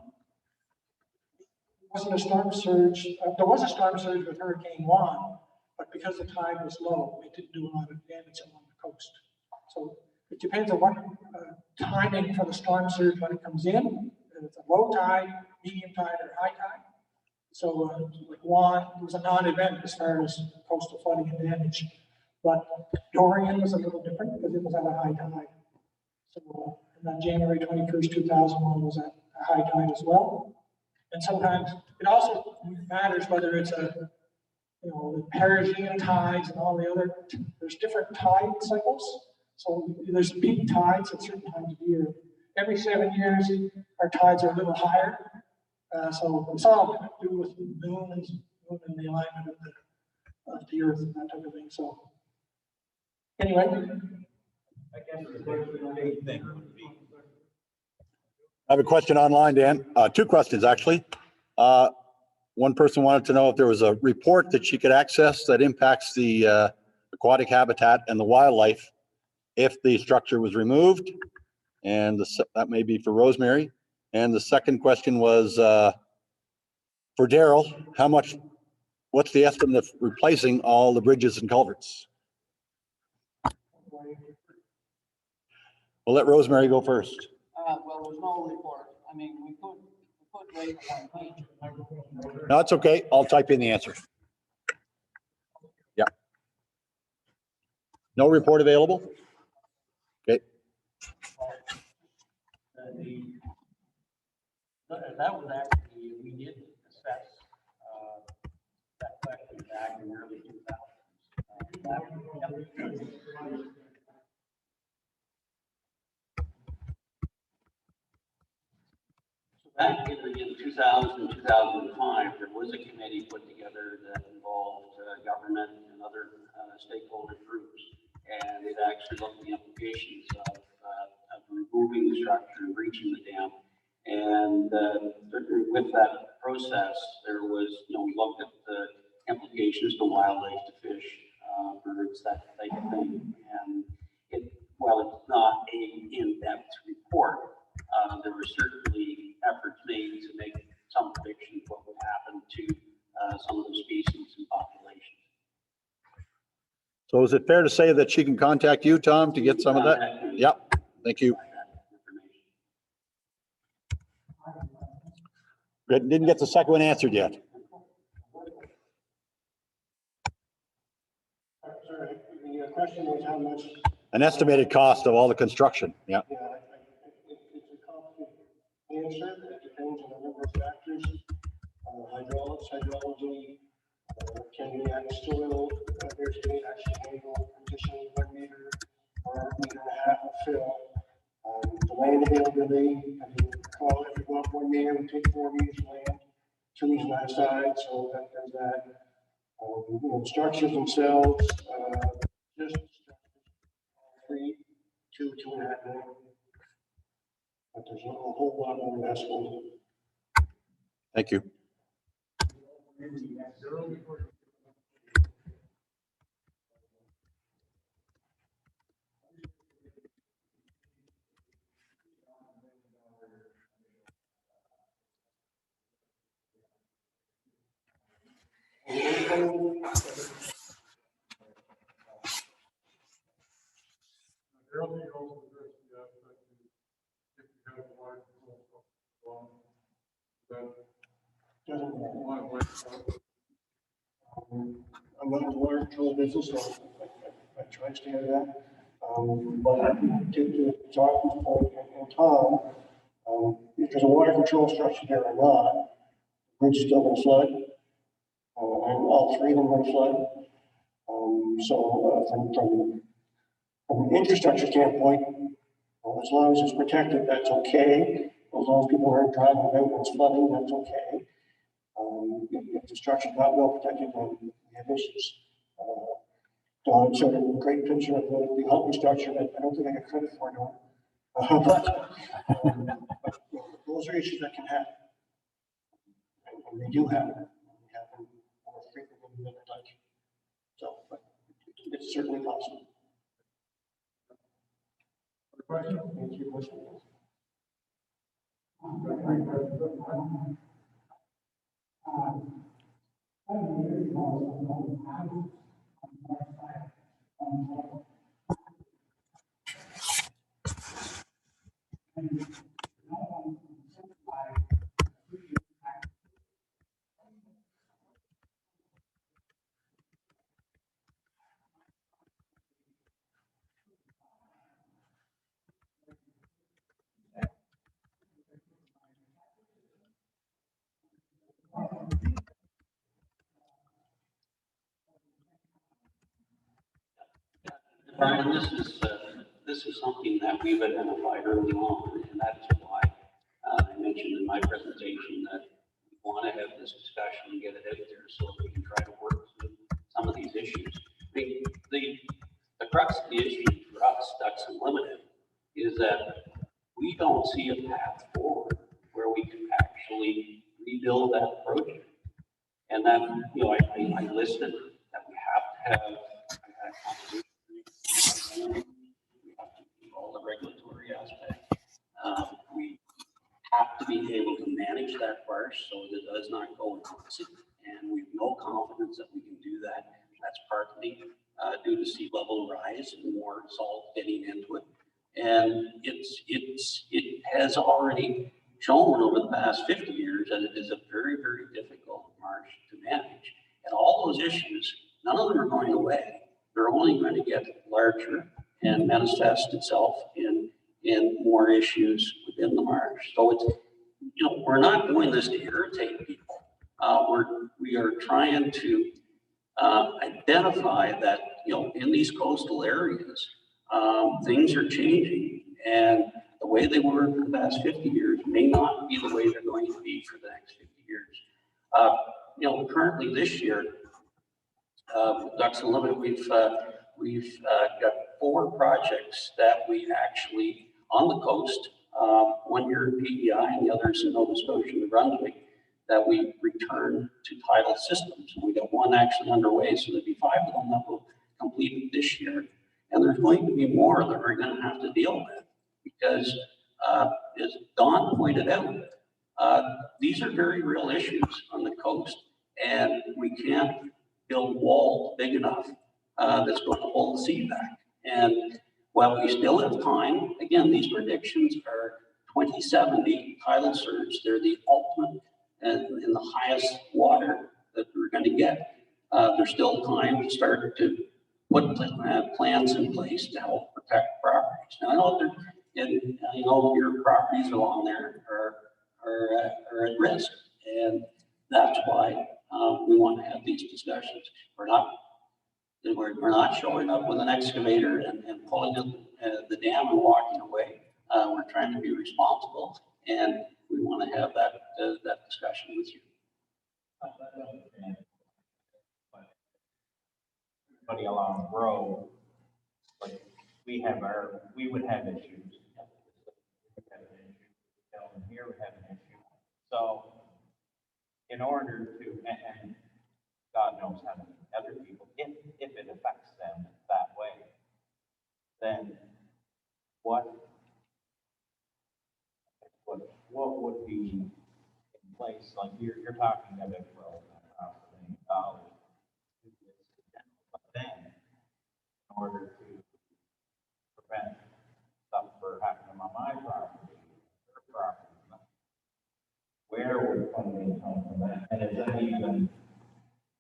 B: It wasn't a storm surge. There was a storm surge with Hurricane Juan, but because the tide was low, it didn't do a lot of damage along the coast. So it depends on what timing for the storm surge when it comes in. If it's a low tide, medium tide, or high tide. So like Juan was a non-event as far as coastal flooding and damage. But Dorian was a little different because it was at a high tide. So and then January 21st, 2001 was at a high tide as well. And sometimes it also matters whether it's a, you know, the perigee tides and all the other, there's different tide cycles. So there's peak tides at certain times of year. Every 7 years, our tides are a little higher. So it's all to do with the moon and the alignment of the earth and that type of thing. So anyway.
F: I guess the big thing would be.
J: I have a question online, Dan. Two questions, actually. One person wanted to know if there was a report that she could access that impacts the aquatic habitat and the wildlife if the structure was removed. And that may be for Rosemary. And the second question was for Daryl, what's the estimate of replacing all the bridges and culverts? We'll let Rosemary go first.
D: Well, there's no report. I mean, we could wait one page.
J: No, it's okay. I'll type in the answer. Yeah. No report available? Okay.
G: That was actually, we did assess that question back in the early 2000s. Back in 2000, 2005, there was a committee put together that involved government and other stakeholder groups, and it actually looked at the implications of removing the structure and breaching the dam. And with that process, there was, you know, we looked at the implications to wildlife, to fish, birds, that type of thing. And while it's not an in-depth report, there were certainly efforts made to make some predictions what would happen to some of the species and populations.
J: So is it fair to say that she can contact you, Tom, to get some of that? Yep. Thank you. Good. Didn't get the second one answered yet.
C: Sorry, the question was how much?
J: An estimated cost of all the construction. Yeah.
C: Yeah, it's a complicated answer. It depends on a number of factors. Hydraulics, hydrology, can we add soil, there's any actually handle conditioning 1 meter or 1.5 meters of fill. The land availability, I mean, call if we go up 1 meter, we take 4 meters of land, 2 meters on that side, so that does that. You know, structures themselves, just 3, 2, 2.5 million. But there's a whole lot more investment.
J: Thank you.
E: Early also addressed the aspect of if you have a large
C: Doesn't,
E: What,
C: I'm not in the water control business, so I try to stay out of that. But to Jonathan's point and Tom, if there's a water control structure there or not, the bridge is still gonna flood. And all three of them are gonna flood. From an infrastructure standpoint, as long as it's protected, that's okay. As long as people aren't driving out when it's flooding, that's okay. If the structure's not well protected, then we have issues. Don showed a great picture of the Huntley structure that I don't think I get credit for, no. But those are issues that can happen. And they do happen. They happen more frequently than I'd like. So, but it's certainly possible.
E: question?
C: Thank you, question.
G: Brian, this is something that we've identified early on, and that's why I mentioned in my presentation that we want to have this discussion and get it out there so that we can try to work through some of these issues. I mean, the crux of the issue for us, Ducks Unlimited, is that we don't see a path forward where we can actually rebuild that project. And that, you know, I listed that we have to have we have to do all the regulatory aspects. We have to be able to manage that marsh so that it does not go toxic. And we have no confidence that we can do that. That's partly due to sea level rise and more salt getting into it. And it has already shown over the past 50 years that it is a very, very difficult marsh to manage. And all those issues, none of them are going away. They're only going to get larger and manifest itself in more issues within the marsh. So it's, you know, we're not doing this to irritate people. We are trying to identify that, you know, in these coastal areas, things are changing, and the way they were for the past 50 years may not be the way they're going to be for the next 50 years. You know, currently this year, with Ducks Unlimited, we've got 4 projects that we actually on the coast, one here in PEI and the others in Nova Scotia and New Brunswick, that we return to tidal systems. And we got 1 actually underway, so there'll be 5 of them that will complete this year. And there's going to be more that we're going to have to deal with because, as Don pointed out, these are very real issues on the coast, and we can't build a wall big enough that's going to hold the sea back. And while we still have time, again, these predictions are 2070 tidal surge. They're the ultimate and in the highest water that we're going to get. There's still time to start to put plans in place to help protect properties. Now, I know your properties along there are at risk, and that's why we want to have these discussions. We're not showing up with an excavator and pulling up the dam and walking away. We're trying to be responsible, and we want to have that discussion with you.
F: Everybody along the road, like we would have issues. Down here we have an issue. So in order to, and God knows how many other people, if it affects them that way, then what would be in place? Like you're talking about $12 million. But then, in order to prevent stuff from happening on my property, her property, where would coming in from that, and is that even,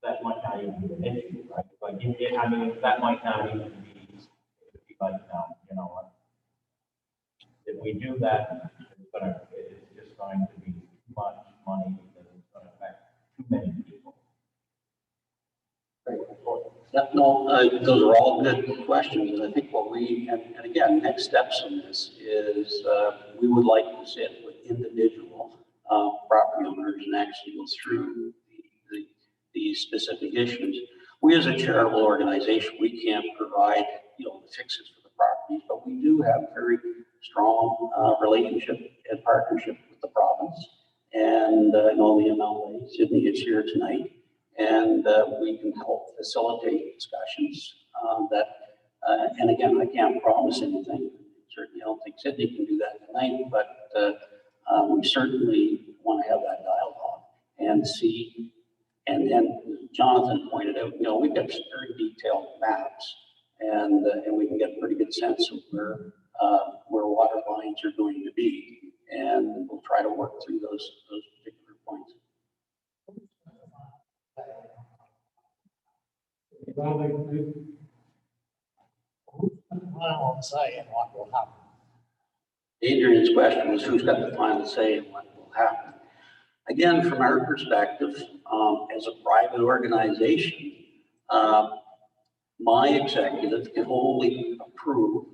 F: that might not even be an issue, right? Like, I mean, that might not even be, like, you know what? If we do that, it's just going to be too much money because it's going to affect too many people.
G: Yeah, no, those are all good questions, and I think what and again, next steps in this is, we would like to sit with individual, property owners and actually go through the specific issues. We as a charitable organization, we can't provide, you know, the fixes for the properties, but we do have very strong, relationship and partnership with the province. And, I know the MLA, Sydney, is here tonight. And we can help facilitate discussions and again, I can't promise anything. Certainly, I don't think Sydney can do that tonight, but we certainly want to have that dialogue and see. And Jonathan pointed out, you know, we've got very detailed maps, and we can get a pretty good sense of where water lines are going to be, and we'll try to work through those particular points.
H: Final say in what will happen.
G: Adrian's question was who's got the final say in what will happen. Again, from our perspective, as a private organization, my executive can only approve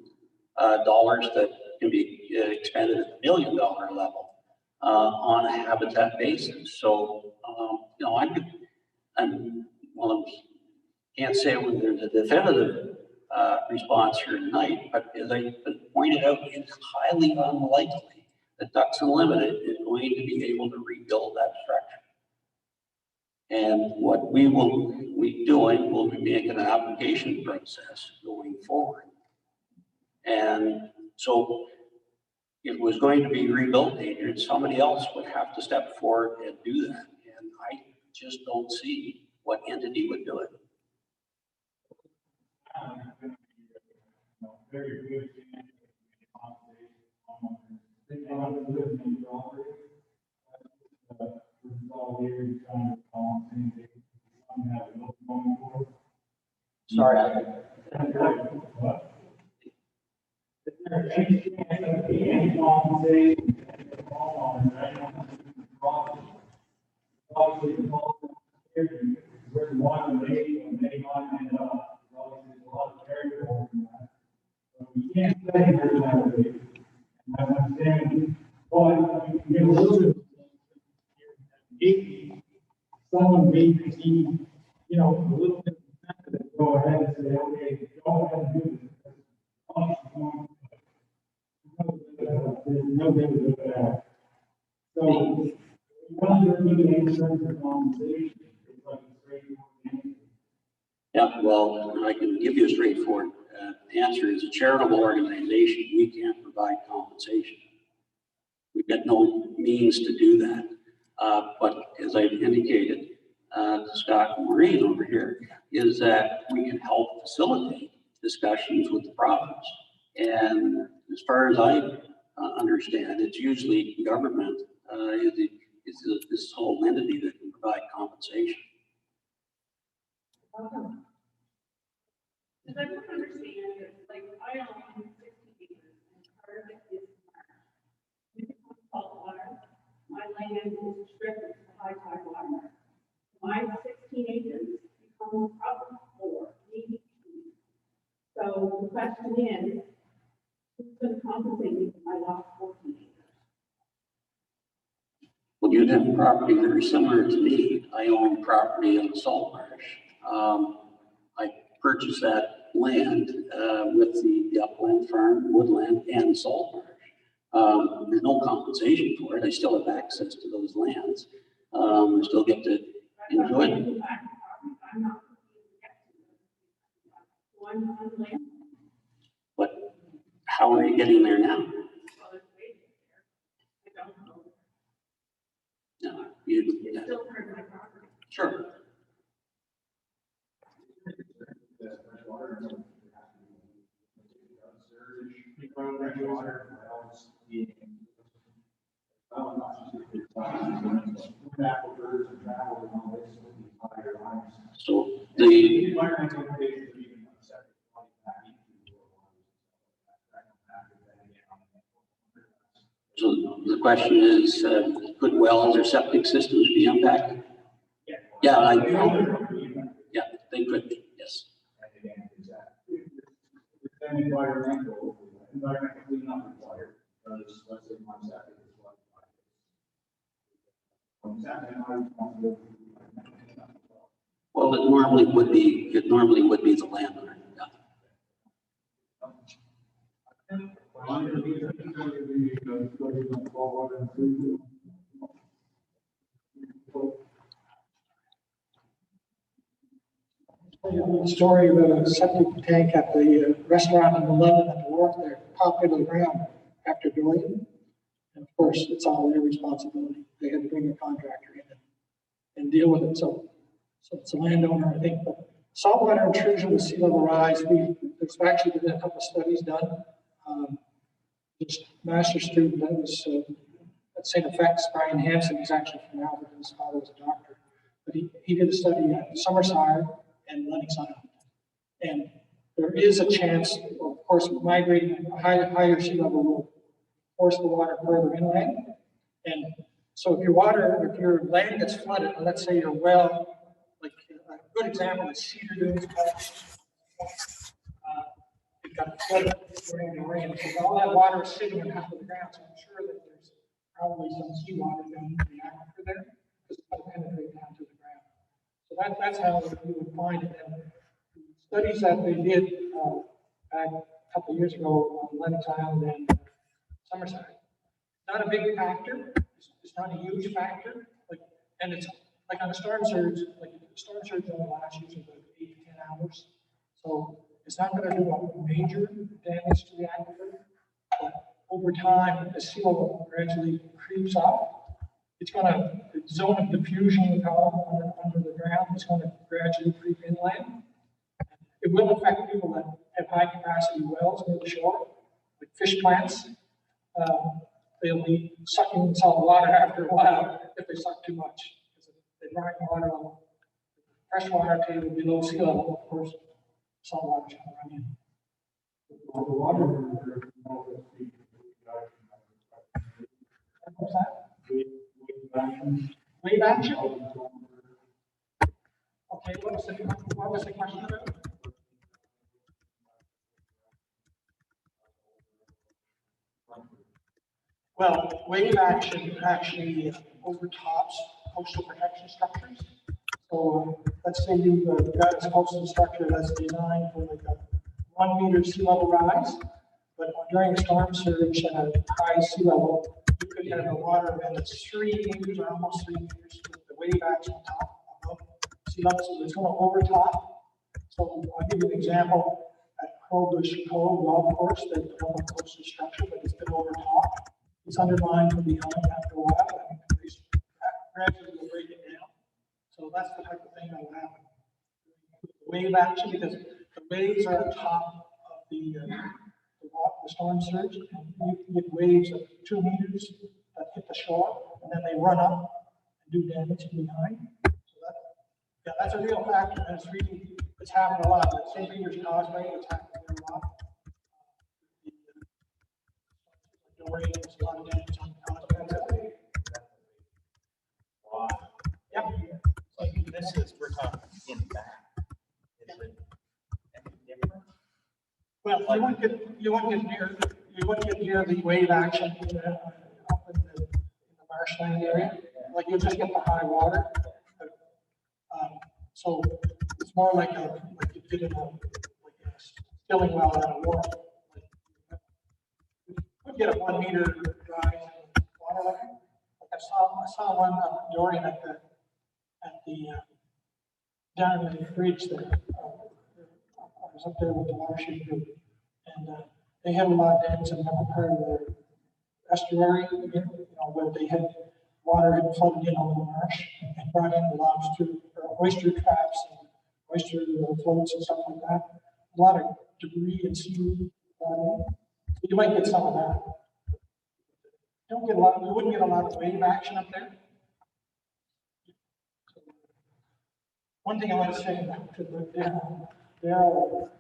G: dollars that can be expended at the $1 million level on a habitat basis. So, you know, I can't say when there's a definitive response here tonight, but as I pointed out, it's highly unlikely that Ducks Unlimited is going to be able to rebuild that structure. And what we will be doing, we'll be making an application process going forward. And so if it was going to be rebuilt, Adrian, somebody else would have to step forward and do that. And I just don't see what entity would do it.
E: Very good. They want to live in the property. All here, trying to call and say, I'm having no going for.
G: Sorry.
E: Is there any chance of any compensation for homeowners? I don't know the property. Obviously, the homeowners, where the water may or may not end up. Obviously, there's a lot of variables in that. So we can't say there's that way. And I'm saying, but you can get a little bit. Maybe someone may be, you know, a little bit sensitive, go ahead and say, okay, go ahead and do this. There's no benefit of that. So, one of the things in terms of compensation is like a straightforward answer.
G: Yeah, well, I can give you a straightforward answer. As a charitable organization, we can't provide compensation. We've got no means to do that. But as I've indicated to Scott and Maureen over here, is that we can help facilitate discussions with the province. And as far as I understand, it's usually government is this whole entity that can provide compensation.
I: Because I don't understand it, like, I own 60 acres, and part of it is salt water. My land is restricted to high tide water. My 16 acres becomes probably 4, maybe 2. So the question is, who's going to compensate me if I lost 14 acres?
G: Well, you'd have property very similar to me. I own property on the salt marsh. I purchased that land with the upland farm, woodland, and salt marsh. There's no compensation for it. I still have access to those lands. I still get to enjoy them.
I: I'm not one land.
G: But how are you getting there now?
I: Well, there's ways there. I don't know.
G: No,
I: It's still part of my property.
G: sure.
F: aquifers and travel and all this with these higher lines.
G: So the,
F: Environmental implications are even on septic, going back into your waters.
G: so the question is, could wells or septic systems be impacted? Yeah, yeah, they could, yes.
F: And again, is that, then environmental cleanup required, because let's say one septic is what? One septic, not responsible for environmental cleanup as well.
G: Well, it normally would be the landowner, yeah.
B: The story about a septic tank at the restaurant in London at the wharf there popped into the ground after Dorian. And of course, it's all their responsibility. They had to bring a contractor in and deal with it. So it's a landowner, I think. But saltwater intrusion with sea level rise, there's actually been a couple of studies done. This master's student that was at St. FX, Brian Hansen, he's actually from Albert, his father was a doctor. But he did a study at Summerside and Lennox Island. And there is a chance, of course, migrating a higher sea level will force the water further inland. And so if your land gets flooded, let's say your well, like a good example is Cedar Dunes. It got flooded during the rain. So all that water is sitting on top of the ground. So I'm sure that there's probably some seawater down in the aquifer there because it's going to penetrate down to the ground. So that's how you would find it. And studies that they did back a couple of years ago on Lennox Island and Summerside, not a big factor. It's not a huge factor. And it's like on a storm surge, like the storm surge only lasts usually about 8 to 10 hours. So it's not going to do a major damage to the aquifer. But over time, as sea level gradually creeps up, it's going to, the zone of diffusion we call under the ground, is going to gradually creep inland. It will affect people that have high capacity wells near the shore, like fish plants. They'll be sucking salt water after a while if they suck too much. Because if they dry water on fresh water table below sea level, of course, salt water is going to run in. What's that? Wave action? Okay, what was the question about? Well, wave action actually overtops coastal protection structures. So let's say you've got a coastal structure that's designed for like a 1 meter sea level rise, but during a storm surge at a high sea level, you could have a water event that's 3 meters or almost 3 meters with the wave action top above sea level, so it's going to overtop. So I'll give you an example at Crowbush Cove Golf Course. They developed a coastal structure, but it's been overtopped. It's undermined from behind after a while, and they gradually will break it down. So that's the type of thing that will happen. Wave action, because the waves are on top of the storm surge, and you can get waves of 2 meters that hit the shore, and then they run up and do damage from behind. So that's a real factor, and it's happened a lot. At St. Peter's Causeway, it's happened a lot. Dorian, there's a lot of damage on the Causeway.
H: Wow.
B: Yep.
H: So this is, we're talking in back. Is it any different?
B: Well, you wouldn't get near the wave action up in the marshland area. Like you'll just get the high water. So it's more like you get in a stilling well at a wharf. You get a 1 meter rise in water level. Like I saw one up Dorian at the down at the bridge there. I was up there with the watershed group, and they had a lot of dams in that part of their estuary, where they had water had flooded in over the marsh and brought in lobster, oyster traps, and oyster floats and stuff like that. A lot of debris and seaweed brought in. So you might get some of that. You wouldn't get a lot of wave action up there. One thing I want to say to Daryl, I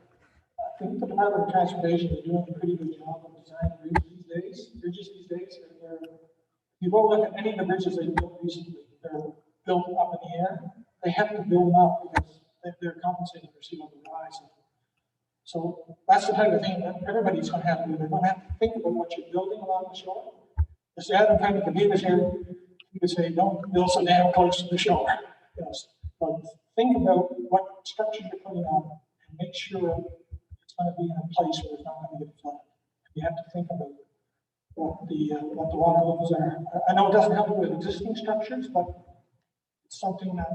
B: think the Department of Transportation is doing a pretty good job of designing bridges these days. If you go look at any of the bridges they built recently, they're built up in the air. They have to build them up because they're compensating for sea level rise. So that's the type of thing that everybody's going to have to do. They're going to have to think about what you're building along the shore. If Adam Penny could be here, he would say, don't build so damn close to the shore. You know, but think about what structure you're putting on and make sure it's going to be in a place where it's not going to get flooded. You have to think about what the water levels are. I know it doesn't help with existing structures, but it's something that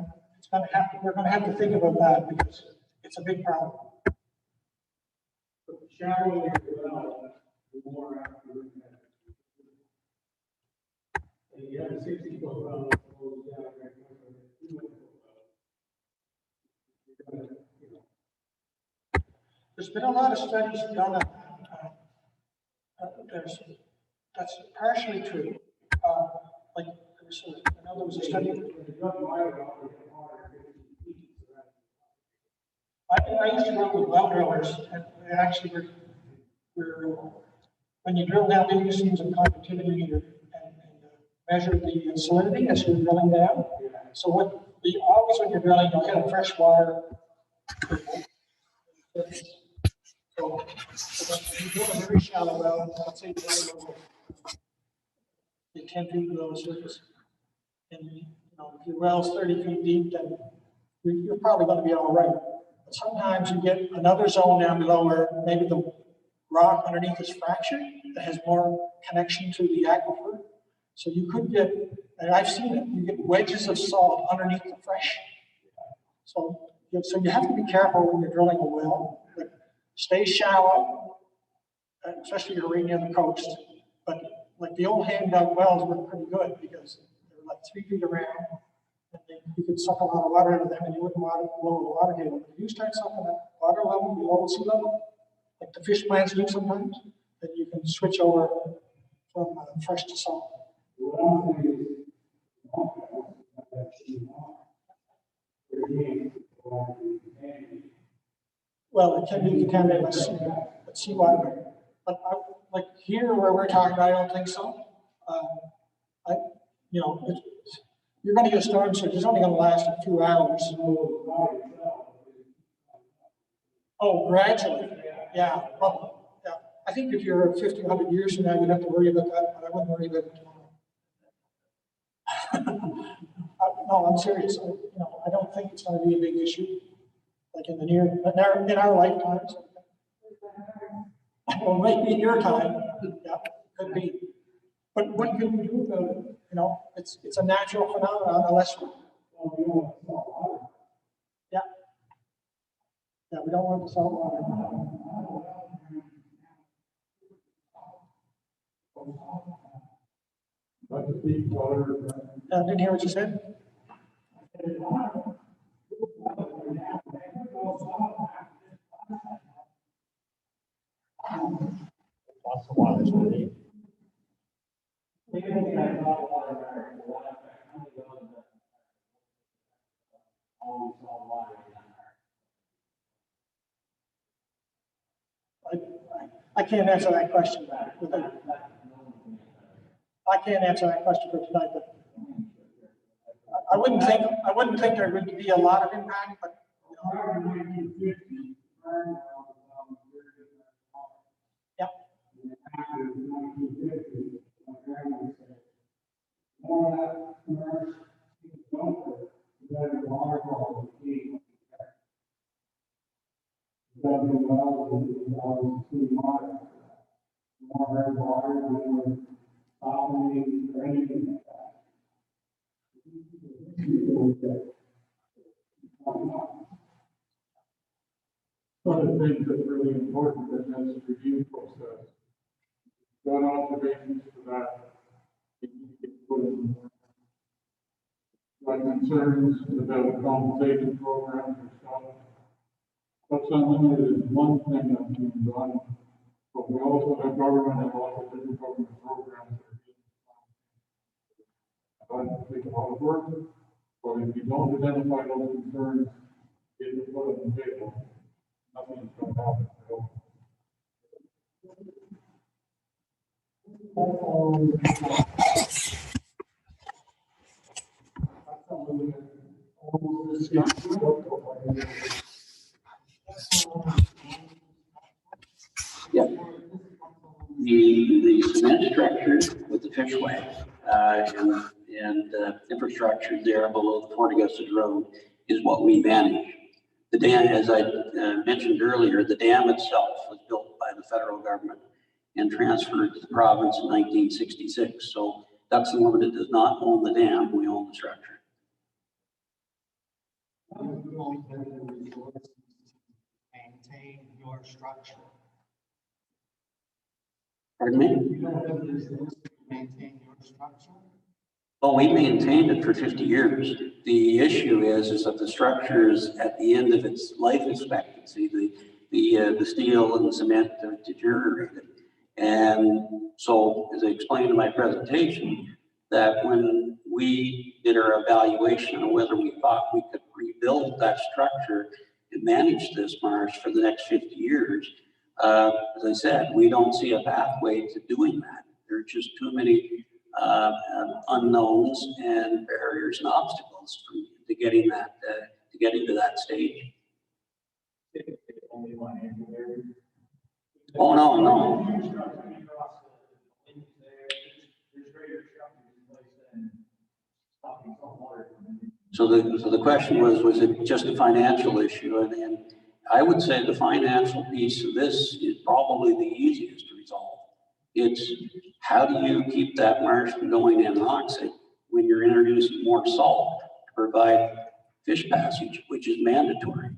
B: we're going to have to think about that because it's a big problem.
E: The shallower you go, the more after and you have a 60-foot well that goes down right now, 200-foot well.
B: There's been a lot of studies done on that. That's partially true. Like, I know there was a study. I used to work with well drillers, and they actually when you drill down, they use some conductivity and measure the salinity as you're drilling down. So always when you're drilling, you'll hit a fresh water. So when you drill a very shallow well, let's say you 10 feet below the surface, and if your well's 30 feet deep, then you're probably going to be all right. But sometimes you get another zone down below where maybe the rock underneath is fractured that has more connection to the aquifer. So you could get, and I've seen it, you get wedges of salt underneath the fresh. So you have to be careful when you're drilling a well. Like, stay shallow, especially if you're right near the coast. But like the old hand dug wells were pretty good because they were like 3 feet around. And you could suck a lot of water out of them and you wouldn't want to blow the water table. If you start sucking that water level below sea level, like the fish plants do sometimes, then you can switch over from fresh to salt. Well, it can be contaminated with seawater. But like here where we're talking, I don't think so. You're going to get a storm surge. It's only going to last a few hours. Oh, gradually. Yeah. Well, yeah. I think if you're 50, 100 years from now, you'd have to worry about that, but I wouldn't worry about it tomorrow. No, I'm serious. I don't think it's going to be a big issue, like in our lifetimes. Well, maybe in your time, yeah, could be. But what can we do about it? It's a natural phenomenon unless yeah. Yeah, we don't want the salt water. I didn't hear what you said.
H: Lots of water.
B: I can't answer that question. I can't answer that question for tonight, but I wouldn't think there would be a lot of impact, but yeah.
E: One of the things that's really important in this review process, done observations for that. My concerns about compensation programs or stuff. That's unlimited is one thing that's being done, but we also have government and lots of different government programs that are being done. I think a lot of work. But if you don't identify those concerns, get the foot on the table, nothing's going to happen.
G: Yeah. The cement structure with the fishway, and infrastructure there below the Fort Augustus Road is what we manage. The dam, as I mentioned earlier, the dam itself was built by the federal government and transferred to the province in 1966. So Ducks Unlimited does not own the dam, we own the structure.
K: Maintain your structure.
G: Pardon me?
K: You don't have the resources to maintain your structure?
G: Well, we maintained it for 50 years. The issue is that the structure is at the end of its life expectancy. The steel and the cement have deteriorated. And so, as I explained in my presentation, that when we did our evaluation on whether we thought we could rebuild that structure and manage this marsh for the next 50 years, as I said, we don't see a pathway to doing that. There are just too many unknowns and barriers and obstacles to getting that to getting to that stage. Oh no. So the question was it just a financial issue? And I would say the financial piece of this is probably the easiest to resolve. It's how do you keep that marsh from going anoxic when you're introducing more salt to provide fish passage, which is mandatory.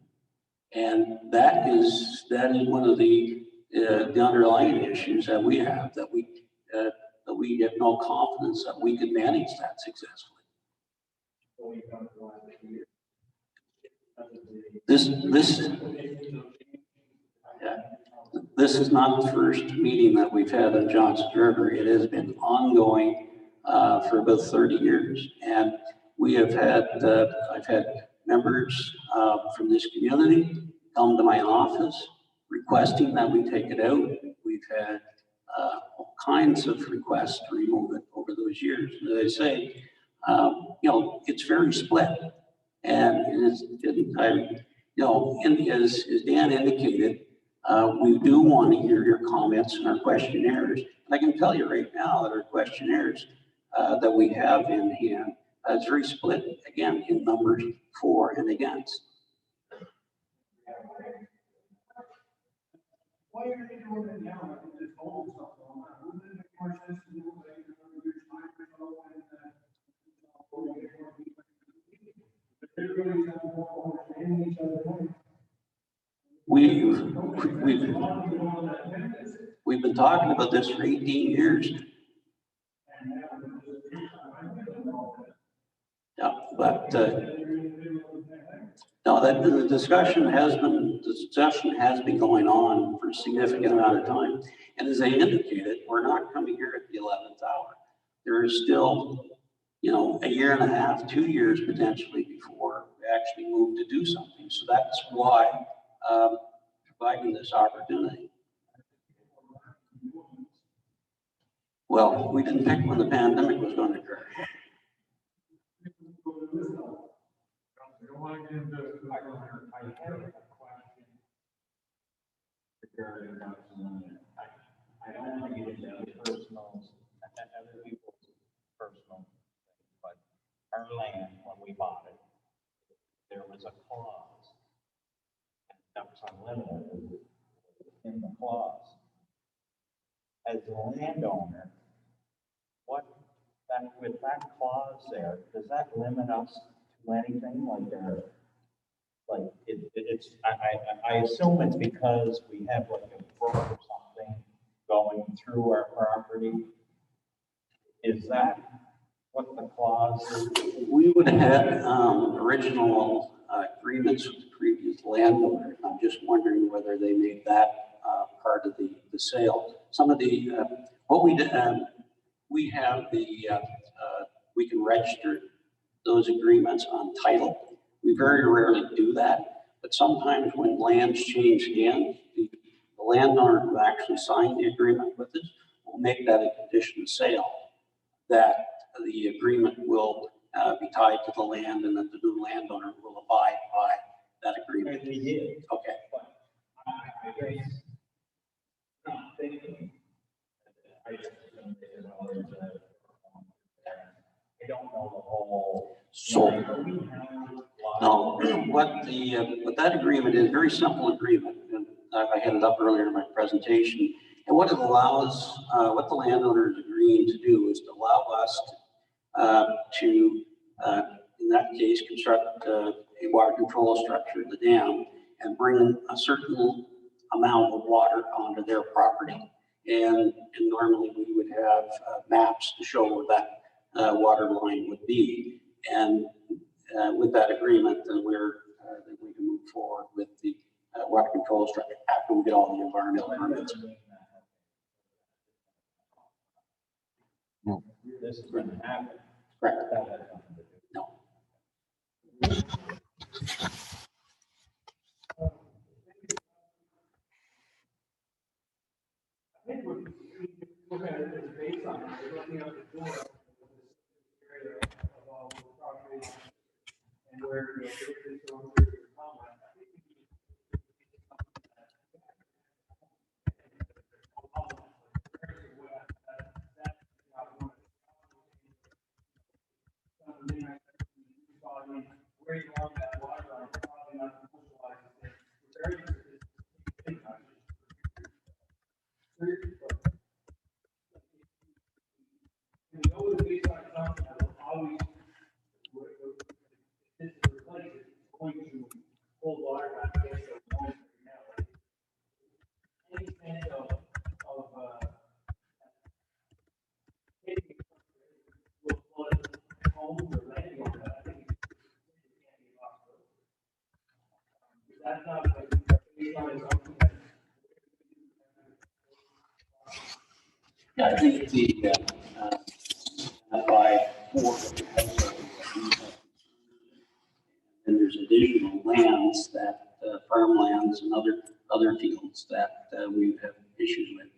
G: And that is one of the underlying issues that we have, that we have no confidence that we can manage that successfully. This is not the first meeting that we've had on Johnston River. It has been ongoing for about 30 years. And we have had, I've had members from this community come to my office requesting that we take it out. We've had all kinds of requests to remove it over those years. As I say, it's very split. And as Dan indicated, we do want to hear your comments in our questionnaires. And I can tell you right now that our questionnaires that we have in hand, it's very split, again, in numbers for and against.
C: Why are you doing it now? It's old stuff. Wouldn't it make more sense to do it later on your time
G: We've been talking about this for 18 years. Yeah, but no, the discussion has been going on for a significant amount of time. And as I indicated, we're not coming here at the 11th hour. There is still, a year and a half, 2 years potentially before we actually move to do something. So that's why providing this opportunity. Well, we didn't pick when the pandemic was going to occur.
E: I have a question regarding Johnston. I don't want to get into other people's personal things, but our land, when we bought it, there was a clause, and that was unlimited in the clause. As a landowner, with that clause there, does that limit us to anything I assume it's because we have like a brook or something going through our property. Is that what the clause is?
G: We would have had original agreements with the previous landowner. I'm just wondering whether they made that part of the sale. Some of the, what we did, we have we can register those agreements on title. We very rarely do that, but sometimes when lands change hands, the landowner who actually signed the agreement with us will make that a condition of sale, that the agreement will be tied to the land and that the new landowner will abide by that agreement.
H: And we did.
G: Okay.
H: But I guess, not thinking, I just assumed they said, well, there's a, I don't know the whole.
G: So,
H: Do we have
G: no, what that agreement is, very simple agreement, and I had it up earlier in my presentation. And what it allows, what the landowner is agreeing to do is to allow us to, in that case, construct a water control structure at the dam and bring a certain amount of water onto their property. And normally we would have maps to show where that water line would be. And with that agreement, then then we can move forward with the water control structure after we get all the environmental permits.
H: This is going to happen.
G: Correct.
H: That has nothing to do.
G: No.
B: I think we're looking at this based on, we're looking at the door of this area of all the property and where the business going through the comment. I think we need to do something that where you want that water line, probably not socialize it. Very interesting. We know the baseline assumption that will always, if this is replaced, it's going to hold water back there, so it's going to now. Any sense of taking will flood homes or landing on that, I think it can't be possible. That's not like a baseline assumption that.
G: Yeah, I think the by four, and there's additional lands that farmlands and other fields that we have issues with,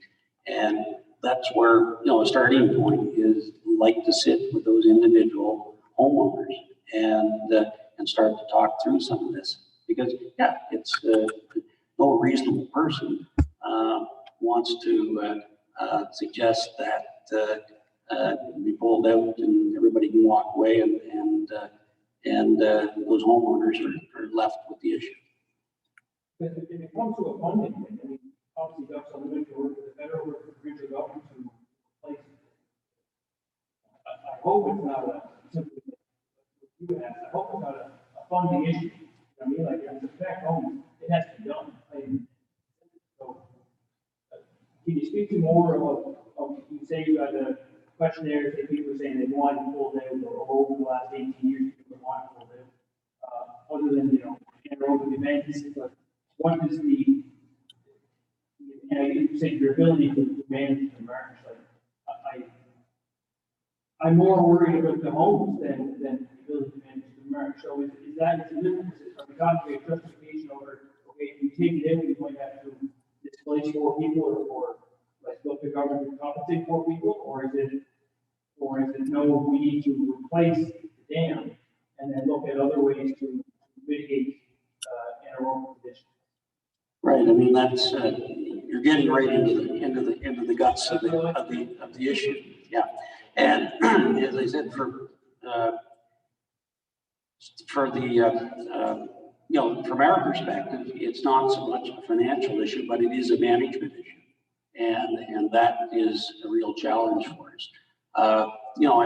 G: and that's where a starting point is like to sit with those individual homeowners and start to talk through some of this, because it's no reasonable person wants to suggest that be pulled out and everybody can walk away and those homeowners are left with the issue.
B: If it comes to a funding thing, I mean, obviously that's a limit to work with the federal work with regional government to replace it. I hope it's not a simply, I hope it's not a funding issue. I mean, like, if it's a fact home, it has to be done. So, can you speak to more of you say you got a questionnaire, say people are saying they want to pull out or over the last 18 years, people want to pull out. Other than, anaerobic events, but what is the, you say your ability to manage the marsh, like, I'm more worried about the homes than the ability to manage the marsh. So is that, are we talking about justification over, okay, if we take it in, we might have to displace 4 people or like look the government to compensate 4 people, or is it no, we need to replace the dam and then look at other ways to mitigate anaerobic conditions?
G: Right. I mean, that's you're getting right into the guts of the issue. Yeah. And as I said, for the from our perspective, it's not so much a financial issue, but it is a management issue, and that is a real challenge for us. I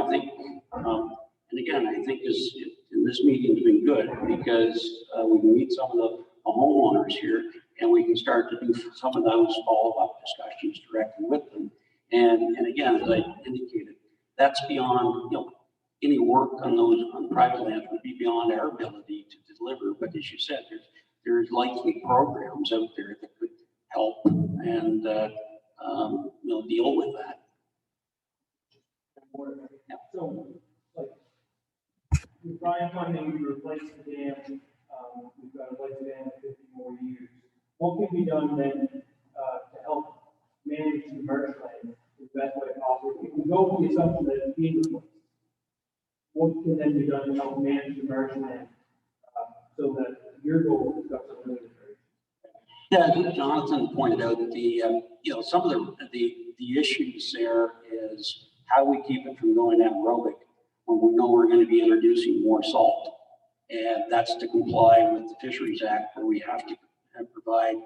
G: think, and again, I think this meeting has been good because we can meet some of the homeowners here, and we can start to do some of those follow-up discussions directly with them. And again, as I indicated, that's beyond any work on private land would be beyond our ability to deliver. But as you said, there's likely programs out there that could help and deal with that.
B: So, like,
H: we're trying funding to replace the dam. We've got to replace the dam in 50 more years. What can be done then to help manage the marshland in the best way possible? If we go with the assumption that it's being replaced, what can then be done to help manage the marshland so that your goal is got some really great?
G: Yeah, I think Jonathan pointed out some of the issues there is how we keep it from going anaerobic when we know we're going to be introducing more salt. And that's to comply with the Fisheries Act, where we have to provide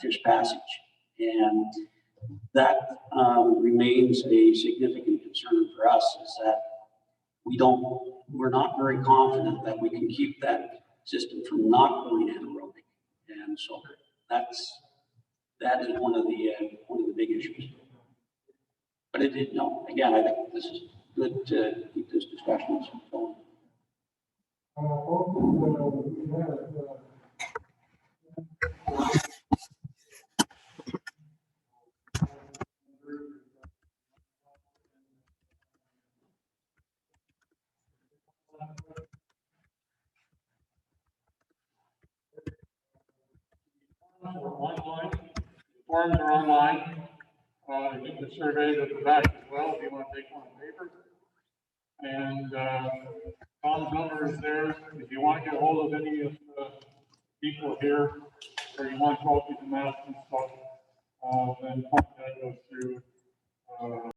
G: fish passage. And that remains a significant concern for us, is that we're not very confident that we can keep that system from not going anaerobic. And so that is one of the big issues. But again, I think this is good to keep this discussion going.
E: Online, forms are online. You can survey at the back as well if you want to take one on paper. And Tom's number is there. If you want to get a hold of any of the people here, or you want to talk to